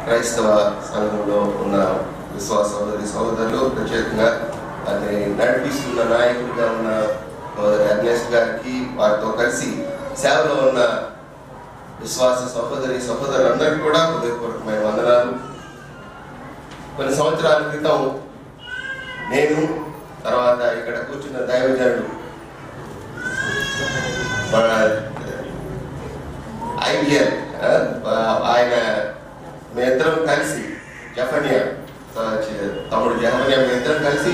క్రైస్తవ సంఘంలో ఉన్న విశ్వాస సహోదరులు, ప్రత్యేకంగా అది నడిపిస్తున్న నాయకుడిగా ఉన్న అర్నెస్ట్ గారికి, వారితో కలిసి సేవలో ఉన్న విశ్వాస సహోదరులందరికీ కూడా హృదయపూర్వకమైన వందనాలు. కొన్ని సంవత్సరాల క్రితం నేను, తర్వాత ఇక్కడ కూర్చున్న దైవజనుడు మన ఐడియల్ ఆయన మేమిద్దరం కలిసి జఫన్యా తమ్ముడు జఫన్యా మేమిద్దరం కలిసి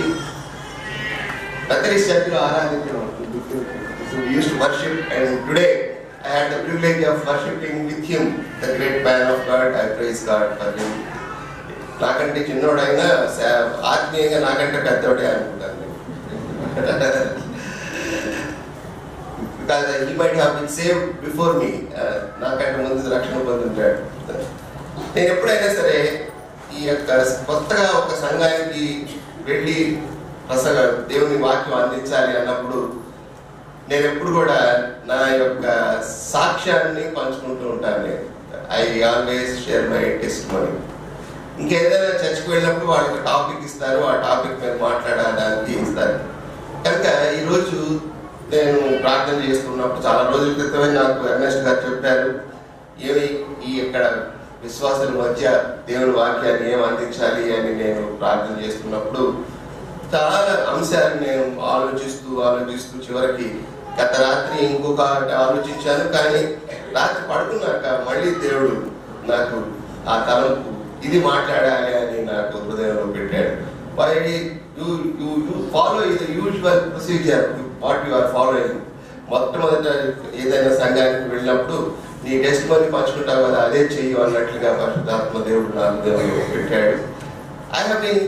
బెతెలిస్ట్ చర్చిలో ఆరాధించడం. We used to worship, and today I had the privilege of worshiping with him, the great man of God. I praise God for him. నాకంటే చిన్నోడైనా ఆత్మీయంగా నాకంటే పెద్దోడే అనుకుంటాను. Because he might have been saved before me. నాకంటే ముందు రక్షణ పొందుంటాడు. నేను ఎప్పుడైనా సరే ఈ యొక్క కొత్తగా ఒక సంఘానికి వెళ్ళి దేవుని వాక్యం అందించాలి అన్నప్పుడు నేను ఎప్పుడు కూడా నా యొక్క సాక్ష్యాన్ని పంచుకుంటూ ఉంటాను. I always share my testimony. ఇంకేదైనా చర్చకు వెళ్ళినప్పుడు వాళ్ళకి టాపిక్ ఇస్తారు, ఆ టాపిక్ మీద మాట్లాడడానికి ఇస్తారు. కనుక ఈరోజు నేను ప్రార్థన చేస్తున్నప్పుడు చాలా రోజుల క్రితమే నాకు అర్నెస్ట్ గారు చెప్పారు, ఈ ఇక్కడ విశ్వాసుల మధ్య దేవుని వాక్యాన్ని ఏం అందించాలి అని. నేను ప్రార్థన చేస్తున్నప్పుడు చాలా అంశాలు నేను ఆలోచిస్తూ చివరికి గత రాత్రి ఇంకొక ఆలోచించాను. కానీ రాత్రి పడుకున్నాక మళ్ళీ దేవుడు నాకు ఆ తలంపు ఇది మాట్లాడాలి అని నాకు హృదయంలో పెట్టాడు. You follow the usual procedure what you are following. మొట్టమొదట ఏదైనా సంఘానికి వెళ్ళినప్పుడు నీ టెస్టిమనీ పంచుకుంటావు కదా, అదే చెయ్యి అన్నట్లుగా పరిశుద్ధాత్మ దేవుడు నా హృదయంలో పెట్టాడు. I have been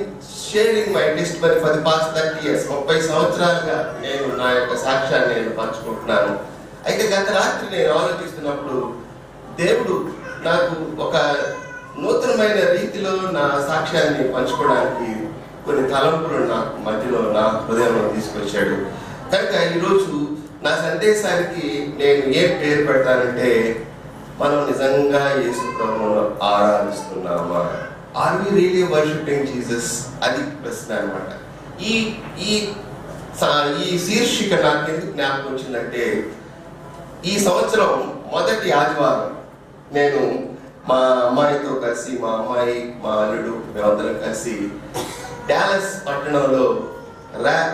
sharing my testimony for the past 30 years. 30 సంవత్సరాలుగా నేను నా యొక్క సాక్ష్యాన్ని నేను పంచుకుంటున్నాను. అయితే గత రాత్రి నేను ఆలోచిస్తున్నప్పుడు దేవుడు నాకు ఒక నూతనమైన రీతిలో నా సాక్ష్యాన్ని పంచుకోవడానికి కొన్ని తలంపులు నాకు మధ్యలో నా హృదయంలో తీసుకొచ్చాడు. కనుక ఈరోజు నా సందేశానికి నేను ఏం పేరు పెడతానంటే, మనం నిజంగా యేసు ప్రభువును ఆరాధిస్తున్నామా? Are we really worshipping Jesus? అది ప్రశ్న అనమాట. ఈ శీర్షిక నాకు ఎందుకు జ్ఞాపకం వచ్చిందంటే, ఈ సంవత్సరం మొదటి ఆదివారం నేను మా అమ్మాయితో కలిసి, మా అమ్మాయి, మా అల్లుడు, మేమందరం కలిసి డాలస్ పట్టణంలో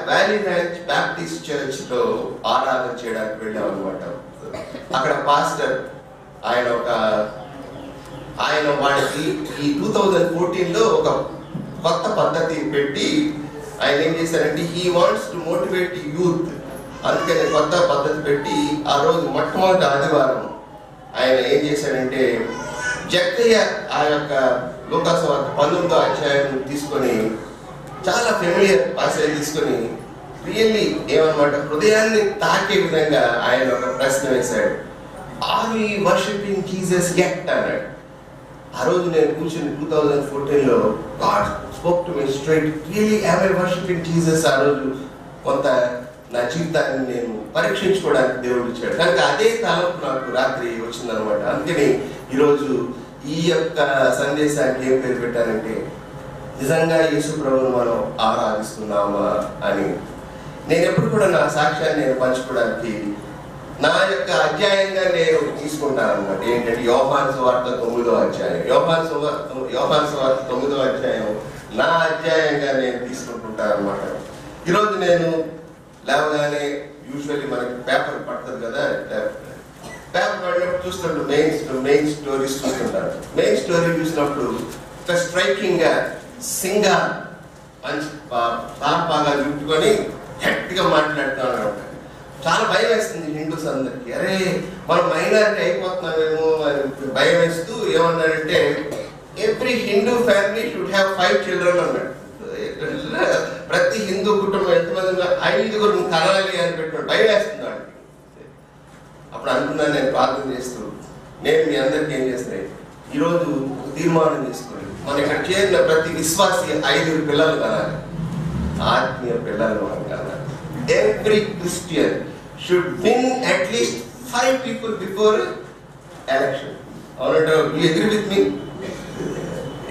వ్యాలీ ర్యాంచ్ బ్యాప్టిస్ట్ చర్చ్ లో ఆరాధన చేయడానికి వెళ్ళాం అనమాట. అక్కడ పాస్టర్ ఆయన వాళ్ళకి ఈ 2014లో ఒక కొత్త పద్ధతి పెట్టి ఆయన ఏం చేశారంటే, he wants to motivate youth. అందుకని కొత్త పద్ధతి పెట్టి ఆ రోజు మొట్టమొదటి ఆదివారం ఆయన ఏం చేశాడంటే, జక్కయ్య ఆ యొక్క లూకాసు వార్త 19వ అధ్యాయం తీసుకొని, చాలా ఫెమిలియర్ పాసేజ్ తీసుకొని, రియల్లీ ఏమన్నమాట హృదయాన్ని తాకే విధంగా ఆయన ఒక ప్రశ్న వేశాడు. Are we worshipping Jesus yet అన్నాడు. ఆ రోజు నేను కూర్చుని 2014లో God spoke to me straight, really am I worshipping Jesus? ఆ రోజు కొంత నా జీవితాన్ని నేను పరీక్షించుకోవడానికి దేవుడు ఇచ్చాడు. కనుక అదే తలంపు నాకు రాత్రి వచ్చిందనమాట. అందుకని ఈరోజు ఈ యొక్క సందేశానికి ఏం పేరు పెట్టానంటే, నిజంగా యేసు ప్రభువును మనం ఆరాధిస్తున్నామా అని. నేను ఎప్పుడు కూడా నా సాక్ష్యాన్ని నేను పంచుకోవడానికి నా యొక్క అధ్యాయంగా నేను తీసుకుంటాను అనమాట. ఏంటంటే యోహాను సువార్త 9వ అధ్యాయం. యోహాను సువార్త 9వ అధ్యాయం నా అధ్యాయంగా నేను తీసుకుంటుంటాను అనమాట. ఈరోజు నేను లేవగానే యూజువల్లీ మనకి పేపర్ పడుతుంది కదా, పేపర్ పడినప్పుడు చూస్తుంటాడు మెయిన్ స్టోరీస్ చూస్తుంటాను. మెయిన్ స్టోరీ చూసినప్పుడు ఒక స్ట్రైకింగ్ గా సింగర్ మంచి బాగా చుట్టుకొని గట్టిగా మాట్లాడుతున్నాను. చాలా భయం వేస్తుంది హిందూస్ అందరికి. అరే మనం మైనారిటీ అయిపోతున్నామేమో అని భయం వేస్తూ ఏమన్నాడంటే, every Hindu family should have 5 children అన్నాడు. ప్రతి హిందూ కుటుంబం ఎంతమంది 5 కనాలి అని పెట్టుకోండి. భయం వేస్తున్నాడు. అప్పుడు అనుకున్నాను నేను ప్రార్థన చేస్తూ, నేను మీ అందరికీ ఏం చేస్తాను, ఈరోజు తీర్మానం చేసుకోండి, మన ఇక్కడ చేరిన ప్రతి విశ్వాసి 5 పిల్లలు కనాలి, ఆత్మీయ పిల్లలు మనం కనాలి. Every Christian should win at least 5 people before election. అవునంటే ఎగ్రీ విత్ మీ?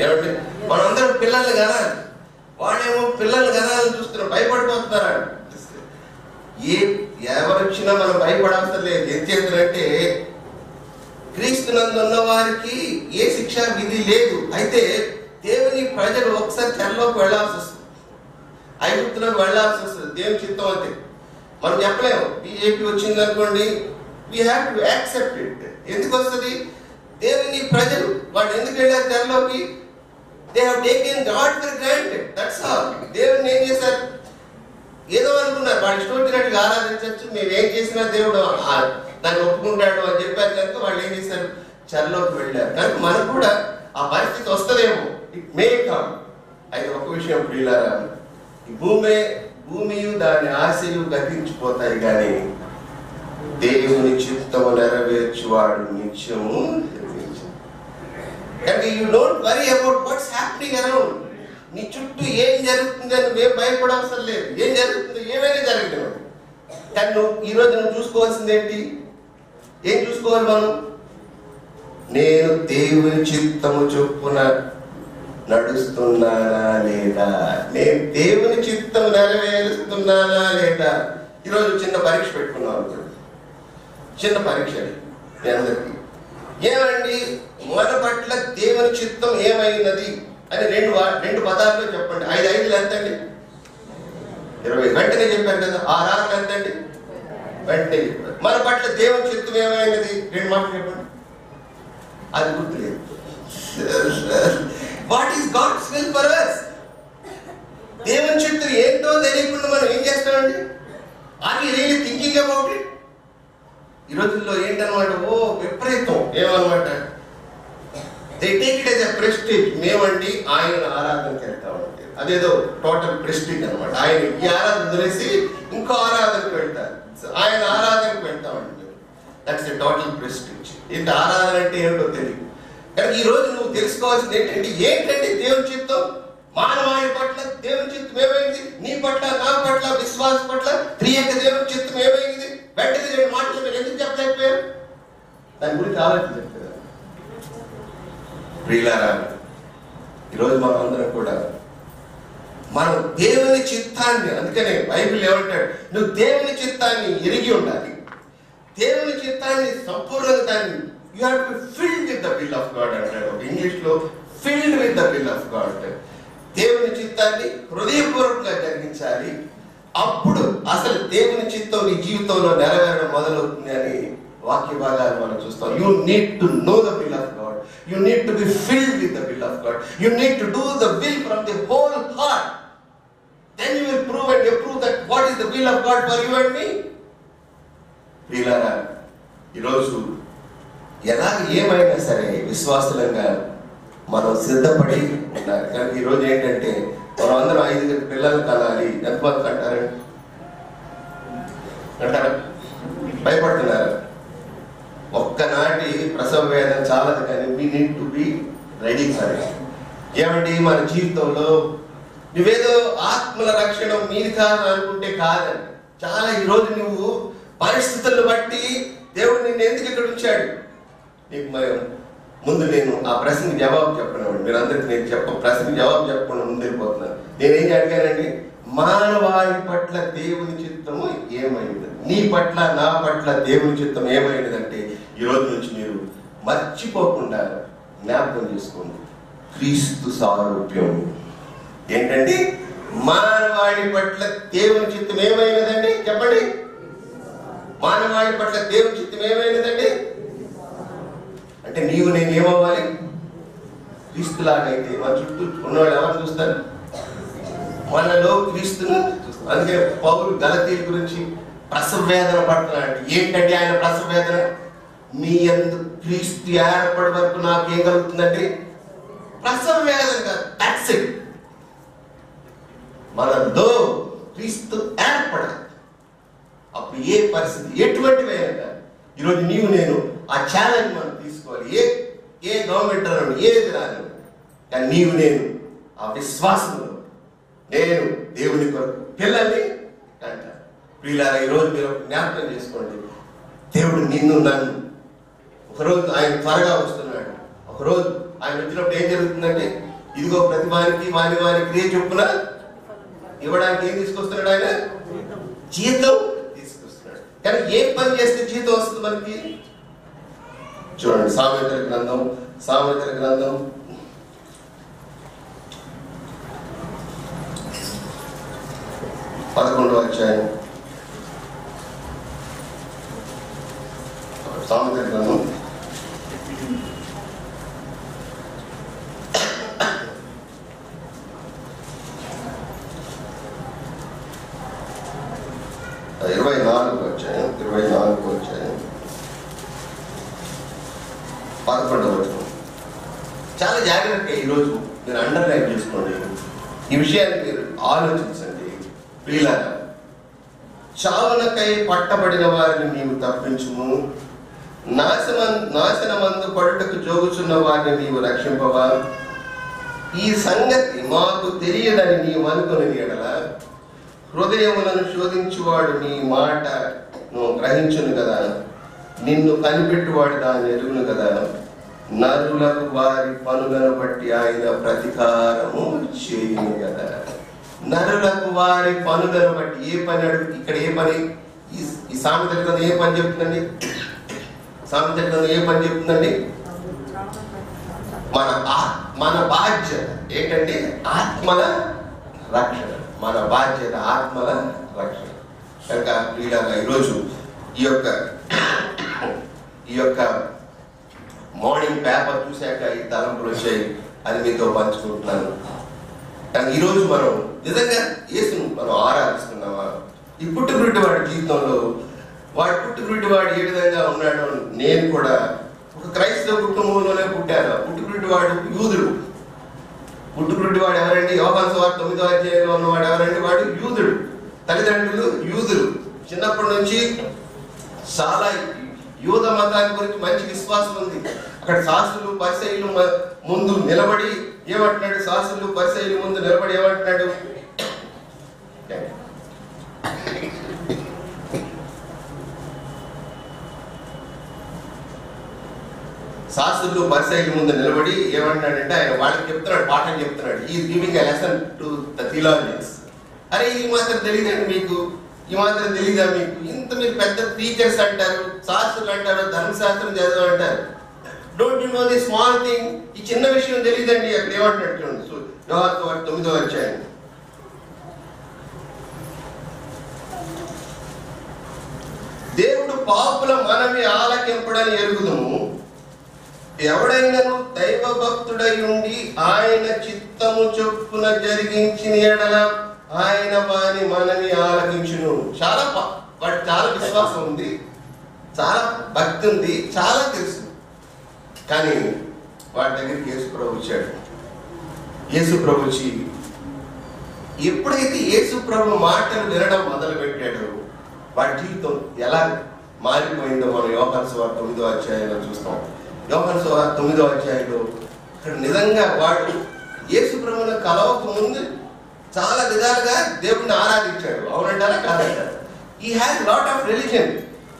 ఏమంటే మనందరం పిల్లల్ని కనాలి, వాళ్ళేమో పిల్లల్ని కనాలని చూస్తున్నారు, భయపడిపోతున్నారా? ఎవరు వచ్చినా మనం భయపడాల్సిన లేదు. ఏం చేస్తారంటే క్రీస్తునందు ఉన్న వారికి ఏ శిక్షా విధి లేదు. అయితే దేవుని ప్రజలు ఒకసారి చెరలోకి వెళ్లాల్సి వస్తుంది, ఐగుప్తులోకి వెళ్లాల్సి వస్తుంది. దేవుని చిత్తం అయితే మనం చెప్పలేము. బీజేపీ వచ్చింది అనుకోండి, we have to accept it. ఎందుకు వస్తుంది? దేవుని ప్రజలు వాళ్ళు ఎందుకు వెళ్ళారు చెరలోకి? They have taken God for granted, that's all. దేవుని ఏం చేశారు? ఏదో అనుకున్నారు, వాళ్ళు ఇష్టం వచ్చినట్టుగా ఆరాధించవచ్చు, మేము ఏం చేసినా దేవుడు దాన్ని ఒప్పుకుంటాడు అని చెప్పారు కనుక వాళ్ళు ఏం చేశారు? చెరలోకి వెళ్ళారు. కనుక మనకు కూడా ఆ పరిస్థితి వస్తుందేమో, ఇట్ మే కమ్. అయితే ఒక విషయం ప్రియులారా, ఈ భూమియు దాని ఆశలు గతించిపోతాయి, కానీ దేవుని చిత్తము నెరవేర్చువాడు నిత్యము. కనుక you don't worry about what's happening around. నీ చుట్టూ ఏం జరుగుతుందని నువ్వేం భయపడవసరం లేదు. ఏం జరుగుతుందో ఏమైనా జరగదు. కానీ ఈరోజు నువ్వు చూసుకోవాల్సింది ఏంటి? ఏం చూసుకోవాలి మనం? నేను దేవుని చిత్తము చొప్పున నడుస్తున్నానా లేదా, నేను దేవుని చిత్తము నెరవేరుస్తున్నానా లేదా. ఈరోజు చిన్న పరీక్ష పెట్టుకున్నాం అనుకోండి, చిన్న పరీక్ష మీ అందరికీ. ఏమండి మన పట్ల దేవుని చిత్తం ఏమైనది అని రెండు పదాల్లో చెప్పండి. 5 5 ఎంతండి? 20. వెంటనే చెప్పారు కదా. 6 6 ఎంతండి? వెంటనే చెప్పారు. మన పట్ల దేవుని చిత్తం ఏమైనది 2 మాటలు చెప్పండి. అది గుర్తులేదు. What is God's will for us? దేవుని చిత్తం ఏంటో తెలియకుండా మనం ఏం చేస్తామండి? Are we really thinking about it? ఈ రోజుల్లో ఏంటనమాట, విపరీతం ఏమన్నమాట, they take it as a prestige. మేమండి ఆయన ఆరాధనకి వెళ్తామండి, అదేదో టోటల్ ప్రెస్టీజ్ అనమాట. ఆయన ఈ ఆరాధన తెలిసి ఇంకో ఆరాధనకు వెళ్తారు, ఆయన ఆరాధనకు వెళ్తామండి. That's a total prestige. ఇంత ఆరాధన అంటే ఏమిటో తెలియదు. కానీ ఈ రోజు నువ్వు తెలుసుకోవాల్సింది ఏంటంటే దేవుని చిత్తం మానవాళి పట్ల దేవుని చిత్తం ఏమైంది, నీ పట్ల నా పట్ల విశ్వాస పట్ల త్రియేక దేవుని చిత్తం ఏమైంది. వెంటనే 2 మాటలు మీరు ఎందుకు చెప్పలేకపోయారు? దాని గురించి ఆలోచించారు కదా ప్రియులారా. ఈరోజు మనం అందరం కూడా మనం దేవుని చిత్తాన్ని, అందుకనే బైబిల్ ఏమంటాడు, నువ్వు దేవుని చిత్తాన్ని ఎరిగి ఉండాలి. దేవుని చిత్తాన్ని సంపూర్ణంగా దాన్ని you have to be filled with the will of God అంటాడు. ఇంగ్లీష్ లో field with the will of God. దేవుని చిత్తాన్ని హృదయపూర్వకంగా జరిగించాలి. అప్పుడు అసలు దేవుని చిత్తం నీ జీవితంలో నెరవేరడం మొదలవుతుంది అని వాక్య భాగాలు మనం చూస్తాం. You need to know the will of God, you need to be filled with the will of God, you need to do the will from the whole heart. Then you will prove and approve that what is the will of God for you and me. ప్రియులారా, ఈరోజు ఎలాగ ఏమైనా సరే విశ్వాసులంగా మనం సిద్ధపడి ఉండాలి. కానీ ఈరోజు ఏంటంటే మనం అందరం 5 పిల్లలు కనాలి. ఎంతమంది అంటారండి? అంటారా? భయపడుతున్నారు. ఒక్కనాటి ప్రసవ వేదన చాలదు, కానీ we need to be ready for it. ఏమండి మన జీవితంలో నువ్వేదో ఆత్మల రక్షణ మీది కాదు అనుకుంటే కాదండి. చాలా ఈరోజు నువ్వు పరిస్థితులను బట్టి దేవుడు నిన్ను ఎందుకు ఇక్కడ ఉంచాడు నీకు. ముందు నేను ఆ ప్రశ్నకి జవాబు చెప్పను. మీరందరికీ నేను ప్రశ్నకి జవాబు చెప్పకుండా ముందు వెళ్ళిపోతున్నాను. నేనేం అడిగానండి, మానవాళి పట్ల దేవుని చిత్తము ఏమైంది, నీ పట్ల నా పట్ల దేవుని చిత్తం ఏమైనదంటే ఈరోజు నుంచి మీరు మర్చిపోకుండా జ్ఞాపకం చేసుకోండి. క్రీస్తు సారూప్యం ఏంటండి? మానవాళి పట్ల దేవుని చిత్తం ఏమైనదండి? చెప్పండి. మానవాళి పట్ల దేవుని చిత్తం ఏమైనదండి అంటే నీవు నేను ఏమవ్వాలి? క్రీస్తులాగైతే. మన చుట్టూ ఉన్నవాళ్ళు ఎవరు చూస్తారు? మనలో క్రీస్తును చూస్తారు. అందుకే పౌలు గలతీయుల గురించి ప్రసవ వేదన పడుతున్నాడు. ఏంటంటే ఆయన ప్రసవ వేదన, మీ యందు క్రీస్తు ఏర్పడే వరకు నాకేం కలుగుతుందండి? ప్రసవ వేదన కాదు, దట్స్ ఇట్. మనలో క్రీస్తు ఏర్పడాలి. అప్పుడు ఏ పరిస్థితి ఎటువంటి వేదన కాదు. ఈరోజు నీవు నేను ఆ ఛాలెంజ్ మనం తీసుకోవాలి. ఏ గవర్నమెంట్ రాను, ఏది రాను, కానీ నీవు నేను ఆ విశ్వాసంలో నేను దేవుని కొరకు పిల్లల్ని అంటారు. ప్రియులారా, ఈరోజు మీరు జ్ఞాపకం చేసుకోండి, దేవుడు నిన్ను నన్ను ఒకరోజు ఆయన త్వరగా వస్తున్నాడు. ఒకరోజు ఆయన వచ్చినప్పుడు ఏం జరుగుతుందంటే, ఇదిగో ప్రతి వారికి వారి వారి క్రియ చొప్పున ఇవ్వడానికి ఏం తీసుకొస్తున్నాడు? ఆయన జీతం తీసుకొస్తున్నాడు. కానీ ఏం పని చేస్తే జీతం వస్తుంది మనకి? చూడండి, సామెతల గ్రంథం 11వ అధ్యాయం. సామెతల గ్రంథం 24వ అధ్యాయం 11వ వచనం. చాలా జాగ్రత్తగా ఈరోజు మీరు అండర్లైన్ చేసుకోండి. ఈ విషయాన్ని మీరు ఆలోచించండి. ప్రియులారా, చావునకై పట్టబడిన వారిని నీవు తప్పించుము, నాశనమందు పడుటకు జోగుచున్న వారిని నీవు రక్షింపవా. ఈ సంగతి మాకు తెలియదని నీవు అనుకుని ఎడల హృదయములను శోధించువాడు నీ మాటను గ్రహించును కదా. నిన్ను కనిపెట్టువాడు దాన్ని ఎరుగును కదా. నరులకు వారి పనులను బట్టి ఆయన ప్రతీకారము చేయును కదా. నరులకు వారి పనులను బట్టి. ఏ పని అడుగు? ఇక్కడ ఏ పని? ఈ సామెతల గ్రంథం ఏ పని చెప్తుందండి? సామెతల గ్రంథం ఏ పని చెప్తుందండి? మన బాధ్యత ఏంటంటే ఆత్మల రక్షణ. మన బాధ్యత ఆత్మల రక్షణ. కనుక ప్రియులారా, ఈరోజు ఈ యొక్క మార్నింగ్ పేపర్ చూశాక ఈ తలంపులు వచ్చాయి, అది మీతో పంచుకుంటున్నాను. కానీ ఈరోజు మనం నిజంగా యేసును మనం ఆరాధిస్తున్నామా? ఈ పుట్టుగురుటి వాడి జీవితంలో పుట్టుగురుటి వాడు ఏ విధంగా ఉన్నాడో, నేను కూడా ఒక క్రైస్తవ కుటుంబంలోనే పుట్టాను. పుట్టుగురుటి వాడు యూదుడు. పుట్టుగురుటి వాడు ఎవరండి? యోహాను సువార్త 9వ అధ్యాయంలో ఉన్నవాడు ఎవరండి? వాడు యూదుడు. తల్లిదండ్రులు యూదులు. చిన్నప్పటి నుంచి చాలా యూద మతాన్ని గురించి మంచి విశ్వాసం ఉంది. అక్కడ శాస్త్రులు పరిసయ్యులు ముందు నిలబడి ఏమంటున్నాడు? శాస్త్రులు పరిసయ్యుల ముందు నిలబడి ఏమంటున్నాడు? శాస్త్రులు పరిసయ్యుల ముందు నిలబడి ఏమంటున్నాడంటే, ఆయన వాళ్ళకి చెప్తున్నాడు, పాఠం చెప్తున్నాడు. Is giving a lesson to the theologians. అరే, ఈ మాత్రం తెలియదండి మీకు? ఈ మాత్రం తెలీదా మీకు? ఇంత మీరు పెద్ద టీచర్స్ అంటారు, శాస్త్రులు అంటారు, ధర్మశాస్త్రం చదువు అంటారు. Don't you know the small thing? ఈ చిన్న విషయం తెలియదండి. అక్కడ ఏమంటున్నాడు చూడండి, యోహాను సువార్త 9వ అధ్యాయం. దేవుడు పాపుల మనవి ఆలకింపుడని ఎరుగుదుము, ఎవడైనను దైవ భక్తుడై ఉండి ఆయన చిత్తము చొప్పున జరిగించిన ఎడల ఆయన వాని మనవి ఆలకించును. వాడు చాలా విశ్వాసం ఉంది, చాలా భక్తి ఉంది, చాలా తెలుసు. కానీ వాడి దగ్గరికి యేసు ప్రభు వచ్చాడు. యేసు ప్రభు వచ్చి ఎప్పుడైతే యేసు ప్రభు మాటలు వినడం మొదలు పెట్టాడో వాడి జీవితం ఎలా మారిపోయిందో మనం యోహాను సువార్త 9వ అధ్యాయంలో చూస్తాం. యోహాను సువార్త 9వ అధ్యాయంలో ఇక్కడ నిజంగా వాడు యేసు ప్రభువును కలవక ముందు చాలా విధాలుగా దేవుడిని ఆరాధించాడు. అవునంటారా కాదంటారా? ఈ హ్యాస్ లాట్ ఆఫ్ రిలీజన్.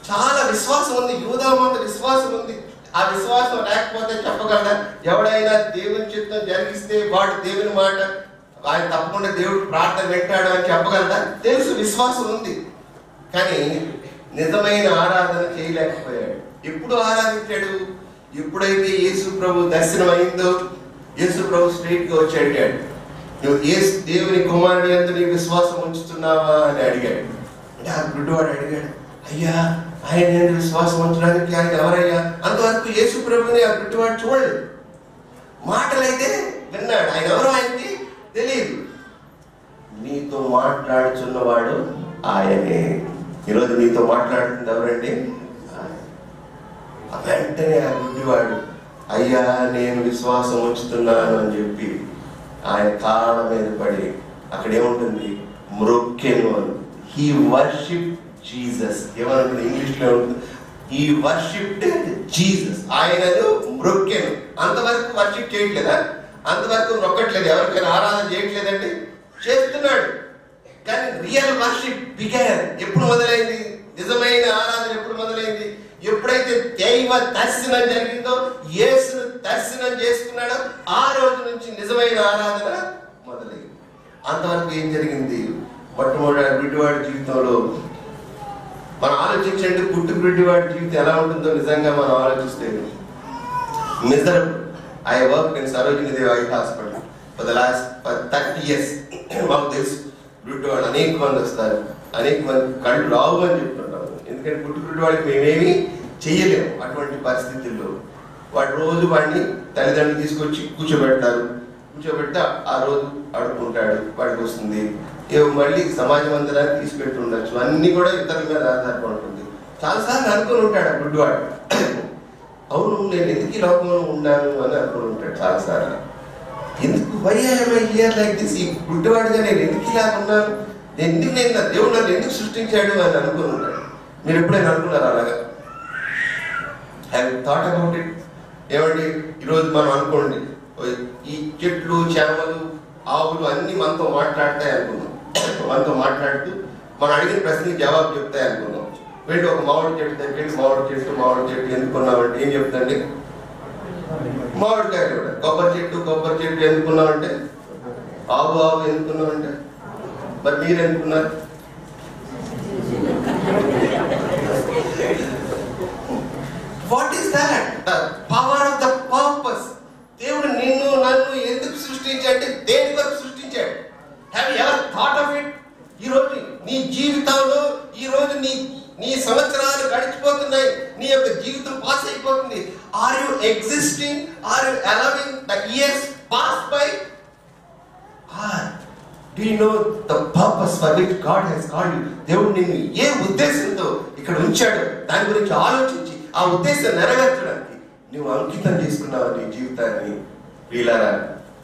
చాలా విశ్వాసం ఉంది, యూదమంత విశ్వాసం ఉంది. ఆ విశ్వాసం లేకపోతే చెప్పగలరా? ఎవడైనా దేవుని చిత్తం జరిగిస్తే వాడు దేవుని మాట, ఆయన తప్పకుండా దేవుడు ప్రార్థన వింటాడు అని చెప్పగలరా? తెలుసు, విశ్వాసం ఉంది. కానీ నిజమైన ఆరాధన చేయలేకపోయాడు. ఎప్పుడు ఆరాధించాడు? ఎప్పుడైతే యేసు ప్రభు దర్శనం అయిందో యేసు ప్రభు స్ట్రైట్ గా వచ్చి అడిగాడు, నువ్వు దేవుని కుమారుడి యందు నీ విశ్వాసం ఉంచుతున్నావా అని అడిగాడు. అంటే ఆ గుడ్డివాడు అడిగాడు, అయ్యా ఆయన యందు విశ్వాసం ఉంచడానికి ఆయన ఎవరయ్యా? అంతవరకు యేసు ప్రభుని ఆ గుడ్డివాడు చూడలేదు. మాటలైతే విన్నాడు, ఆయన ఎవరో ఆయనకి తెలియదు. నీతో మాట్లాడుచున్నవాడు ఆయనే. ఈరోజు నీతో మాట్లాడుతుంది ఎవరండి? వెంటనే ఆ గుడ్డివాడు, అయ్యా నేను విశ్వాసం ఉంచుతున్నాను అని చెప్పి ఆయన కాళ్ళ మీద పడి, అక్కడ ఏముంటుంది? మ్రొక్కెను అని. He worship Jesus. ఏమనుకుంటుంది? ఇంగ్లీష్ లో ఉంటుంది, హీ వర్షిప్డ్ జీసస్. ఆయనను మ్రొక్కెను. అంతవరకు వర్షిప్ చేయట్లేదా? అంతవరకు మొక్కట్లేదు, ఎవరికైనా ఆరాధన చేయట్లేదండి? చేస్తున్నాడు. కానీ రియల్ వర్షిప్ బిగాన్ ఎప్పుడు మొదలైంది? నిజమైన ఆరాధన ఎప్పుడు మొదలైంది? ఎప్పుడైతే దైవ దర్శనం జరిగిందో, యేసును దర్శనం చేసుకున్నాడో, ఆ రోజు నుంచి నిజమైన ఆరాధన మొదలైంది. అంతవరకు ఏం జరిగింది? మొట్టమొదటి గుడ్డివాడి జీవితంలో మనం ఆలోచించండి. గుడ్డివాడి జీవితం ఎలా ఉంటుందో నిజంగా మనం ఆలోచిస్తే miserable. I work in Sarojini Devi eye hospital for the last 30 years. మాకు తెలుసు గుడ్డివాడు అనేక మంది వస్తారు, అనేక మంది కళ్ళు రావు అని చెప్తుంటాము. ఎందుకంటే గుడ్డివాడికి మేమేమి చెయ్యలేము. అటువంటి పరిస్థితుల్లో వాడిని తల్లిదండ్రులు తీసుకొచ్చి కూర్చోబెడతారు. కూర్చోబెడితే ఆ రోజు ఆడుకుంటాడు, వాడికి వస్తుంది. మళ్ళీ సమాజ మందిరానికి తీసుకెళ్తూ ఉండొచ్చు. అన్ని కూడా ఇతరుల మీద ఆధారపడి ఉంటుంది. చాలాసార్లు అనుకుని ఉంటాడు ఆ గుడ్డివాడు, అవును నేను ఎందుకు ఈ లోకంలో ఉన్నాను అని అనుకుని ఉంటాడు చాలాసార్లు. ఎందుకు హియర్ లైక్ దిస్? ఈ గుడ్డివాడిగా నేను ఎందుకు ఇలా ఉన్నాను, నేను దేవుడు నన్ను ఎందుకు సృష్టించాడు అని అనుకుని ఉంటాడు. మీరు ఎప్పుడైనా అనుకున్నారు అలాగా? Have you thought about it? ఏమండి, ఈరోజు మనం అనుకోండి, ఈ చెట్లు, చేమలు, ఆవులు అన్ని మనతో మాట్లాడతాయి అనుకున్నాం. మనతో మాట్లాడుతూ మనం అడిగిన ప్రశ్నకి జవాబు చెప్తాయి అనుకున్నాం. వీళ్ళు ఒక మామిడి చెట్టు దగ్గర మామిడి చెట్టు ఎందుకున్నామంటే ఏం చెప్తాండి? మామిడికాయలు కూడా. కొబ్బరి చెట్టు ఎందుకున్నామంటే ఆవు ఎందుకున్నామంటే. మరి మీరు ఎందుకున్నారు? What is that? The power of the purpose. దేవుడు నిన్ను నన్ను ఎందుకు సృష్టించాడంటే దేని కొరకు సృష్టించాడు? Have you ever thought of it? ఈరోజు నీ జీవితంలో, ఈరోజు నీ సంవత్సరాలు గడిచిపోతున్నాయి, నీ యొక్క జీవితం పాస్ అయిపోతుంది. Are you existing? Are you allowing the years pass by? Are do you know the purpose for which God has called you? దేవుడు నిన్ను ఏ ఉద్దేశంతో ఇక్కడ ఉంచాడు దాని గురించి ఆలోచించి ఆ ఉద్దేశం నెరవేర్చడానికి నువ్వు అంకితం చేసుకున్నావు నీ జీవితాన్ని. వీళ్ళారా,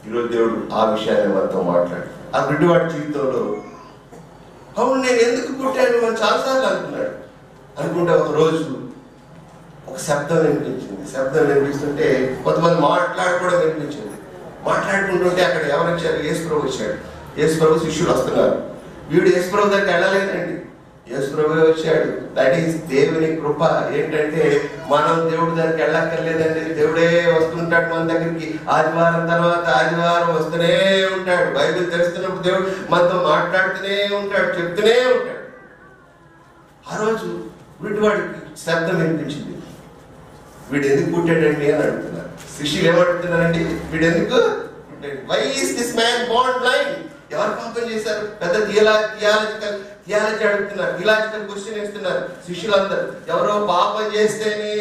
ఈరోజు దేవుడు ఆ విషయాన్ని మనతో మాట్లాడు. ఆ గుడ్డివాడి జీవితంలో అవును నేను ఎందుకు పుట్టాను అని చాలాసార్లు అనుకుంటే ఒక రోజు ఒక శబ్దం వినిపించింది. శబ్దం వినిపిస్తుంటే కొంతమంది మాట్లాడుకోవడం వినిపించింది. మాట్లాడుకుంటుంటే అక్కడ ఎవరు వచ్చారు? యేసుప్రభు వచ్చాడు. యేసుప్రభు శిష్యులు వస్తున్నారు. వీడు యేసుప్రభు దగ్గరికి వెళ్ళలేదండి, యేసుప్రభు వచ్చాడు. దట్ ఈస్ దేవుని కృప. ఏంటంటే మనం దేవుడి దగ్గరికి వెళ్ళక్కర్లేదండి, దేవుడే వస్తుంటాడు మన దగ్గరికి. ఆదివారం తర్వాత ఆదివారం వస్తూనే ఉంటాడు. బైబిల్ తెలుస్తున్నప్పుడు దేవుడు మనతో మాట్లాడుతూనే ఉంటాడు, చెప్తూనే ఉంటాడు. ఆ రోజు వీటివాడికి శబ్దం వినిపించింది. వీడు ఎందుకు పుట్టాడండి అని అడుగుతున్నారు. శిష్యులు ఏమడుగుతున్నారండి? వీడు ఎందుకు పుట్టాడు? Why is this man born blind? ఎవరు పాపం చేశారు? పెద్ద థియాలజీ అడుగుతున్నారు, థియాలజికల్ క్వశ్చన్ ఇస్తున్నారు శిష్యులందరూ. ఎవరో పాపం చేస్తేనే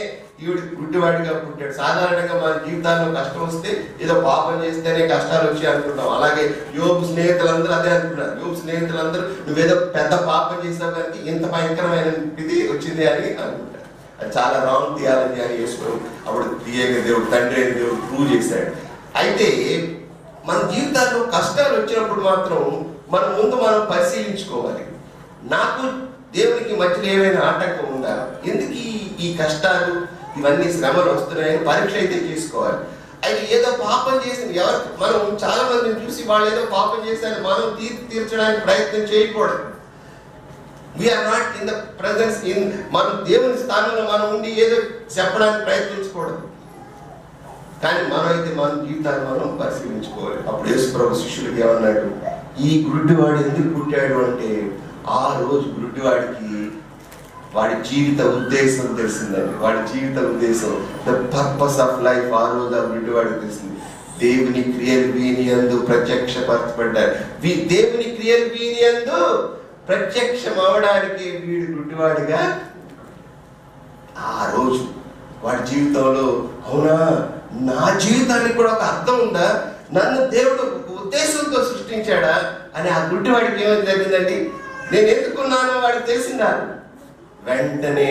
ఈవిడ గుడ్డివాడిగా పుట్టాడు. సాధారణంగా మన జీవితాల్లో కష్టం వస్తే ఏదో పాపం చేస్తేనే కష్టాలు వచ్చాయి అనుకుంటాం. అలాగే యోబు స్నేహితులందరూ అదే అనుకున్నారు. యోబు స్నేహితులందరూ నువ్వేదో పెద్ద పాపం చేసావు కానీ ఇంత భయంకరమైన ఇది వచ్చింది అని అనుకుంటారు. అది చాలా రాంగ్ థియాలజీ అని వేసుకోవడం. అప్పుడు దేవుడు తండ్రి అని దేవుడు ప్రూవ్ చేశాడు. అయితే మన జీవితాల్లో కష్టాలు వచ్చినప్పుడు మాత్రం మనం పరిశీలించుకోవాలి. నాకు దేవునికి మధ్యలో ఏమైనా ఆటంకం ఉందా? ఎందుకు ఈ కష్టాలు, ఇవన్నీ శ్రమలు వస్తున్నాయని పరీక్ష అయితే చేసుకోవాలి. అయితే ఏదో పాపం చేసిన మనం చాలా మందిని చూసి వాళ్ళు ఏదో పాపం చేశారు మనం తీర్చడానికి ప్రయత్నం చేయకూడదు. We are not in the presence మనం దేవుని స్థానంలో మనం ఉండి ఏదో చెప్పడానికి ప్రయత్నించకూడదు. కానీ మనమైతే మన జీవితాన్ని మనం పరిశీలించుకోవాలి. అప్పుడు యేసుప్రభు శిష్యులకి ఏమన్నాడు? ఈ గుడ్డివాడు ఎందుకు పుట్టాడు అంటే ఆ రోజు గుడ్డివాడికి వాడి జీవిత ఉద్దేశం తెలిసిందండి. వాడి జీవిత ఉద్దేశం, ద పర్పస్ ఆఫ్ లైఫ్ ఆ రోజు ఆ గుడ్డివాడికి తెలిసింది. దేవుని క్రియలు వీని యందు ప్రత్యక్షపరచబడ్డారు. దేవుని క్రియలు వీని యందు ప్రత్యక్షం అవడానికి వీడు గుడ్డివాడిగా ఆ రోజు వాడి జీవితంలో అవునా నా జీవితానికి కూడా ఒక అర్థం ఉందా, నన్ను దేవుడు ఉద్దేశంతో సృష్టించాడా అని ఆ గుడ్డివాడికి ఏమైనా జరిగిందండి? నేను ఎందుకున్నానో వాడికి తెలిసిందా? వెంటనే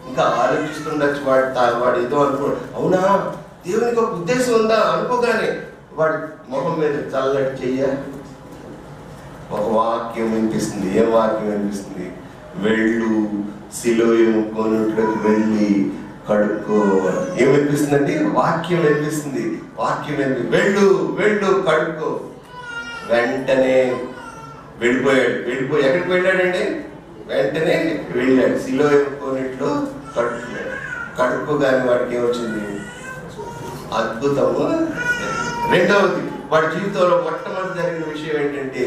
ఇంకా ఆలోచిస్తుండొచ్చు వాడు ఏదో అనుకోడు. అవునా దేవునికి ఒక ఉద్దేశం ఉందా అనుకోగానే వాడి మొహం మీద చల్లటి చెయ్య ఒక వాక్యం వినిపిస్తుంది. ఏం వాక్యం వినిపిస్తుంది? వెళ్ళు సిలువ కొనుటకు వెళ్ళి కడుక్కో. ఏం వినిపిస్తుందండి? వాక్యం వినిపిస్తుంది. వెళ్ళు వెళ్ళు కడుక్కో. వెంటనే వెళ్ళిపోయాడు. ఎక్కడికి వెళ్ళాడండి? వెంటనే వెళ్ళాడు, సిలువ కొన్నిట్లో కడుక్కున్నాడు. కడుపుగానే వాడికి ఏమొచ్చింది? అద్భుతము. రెండవది వాడి జీవితంలో మొట్టమొదటి జరిగిన విషయం ఏంటంటే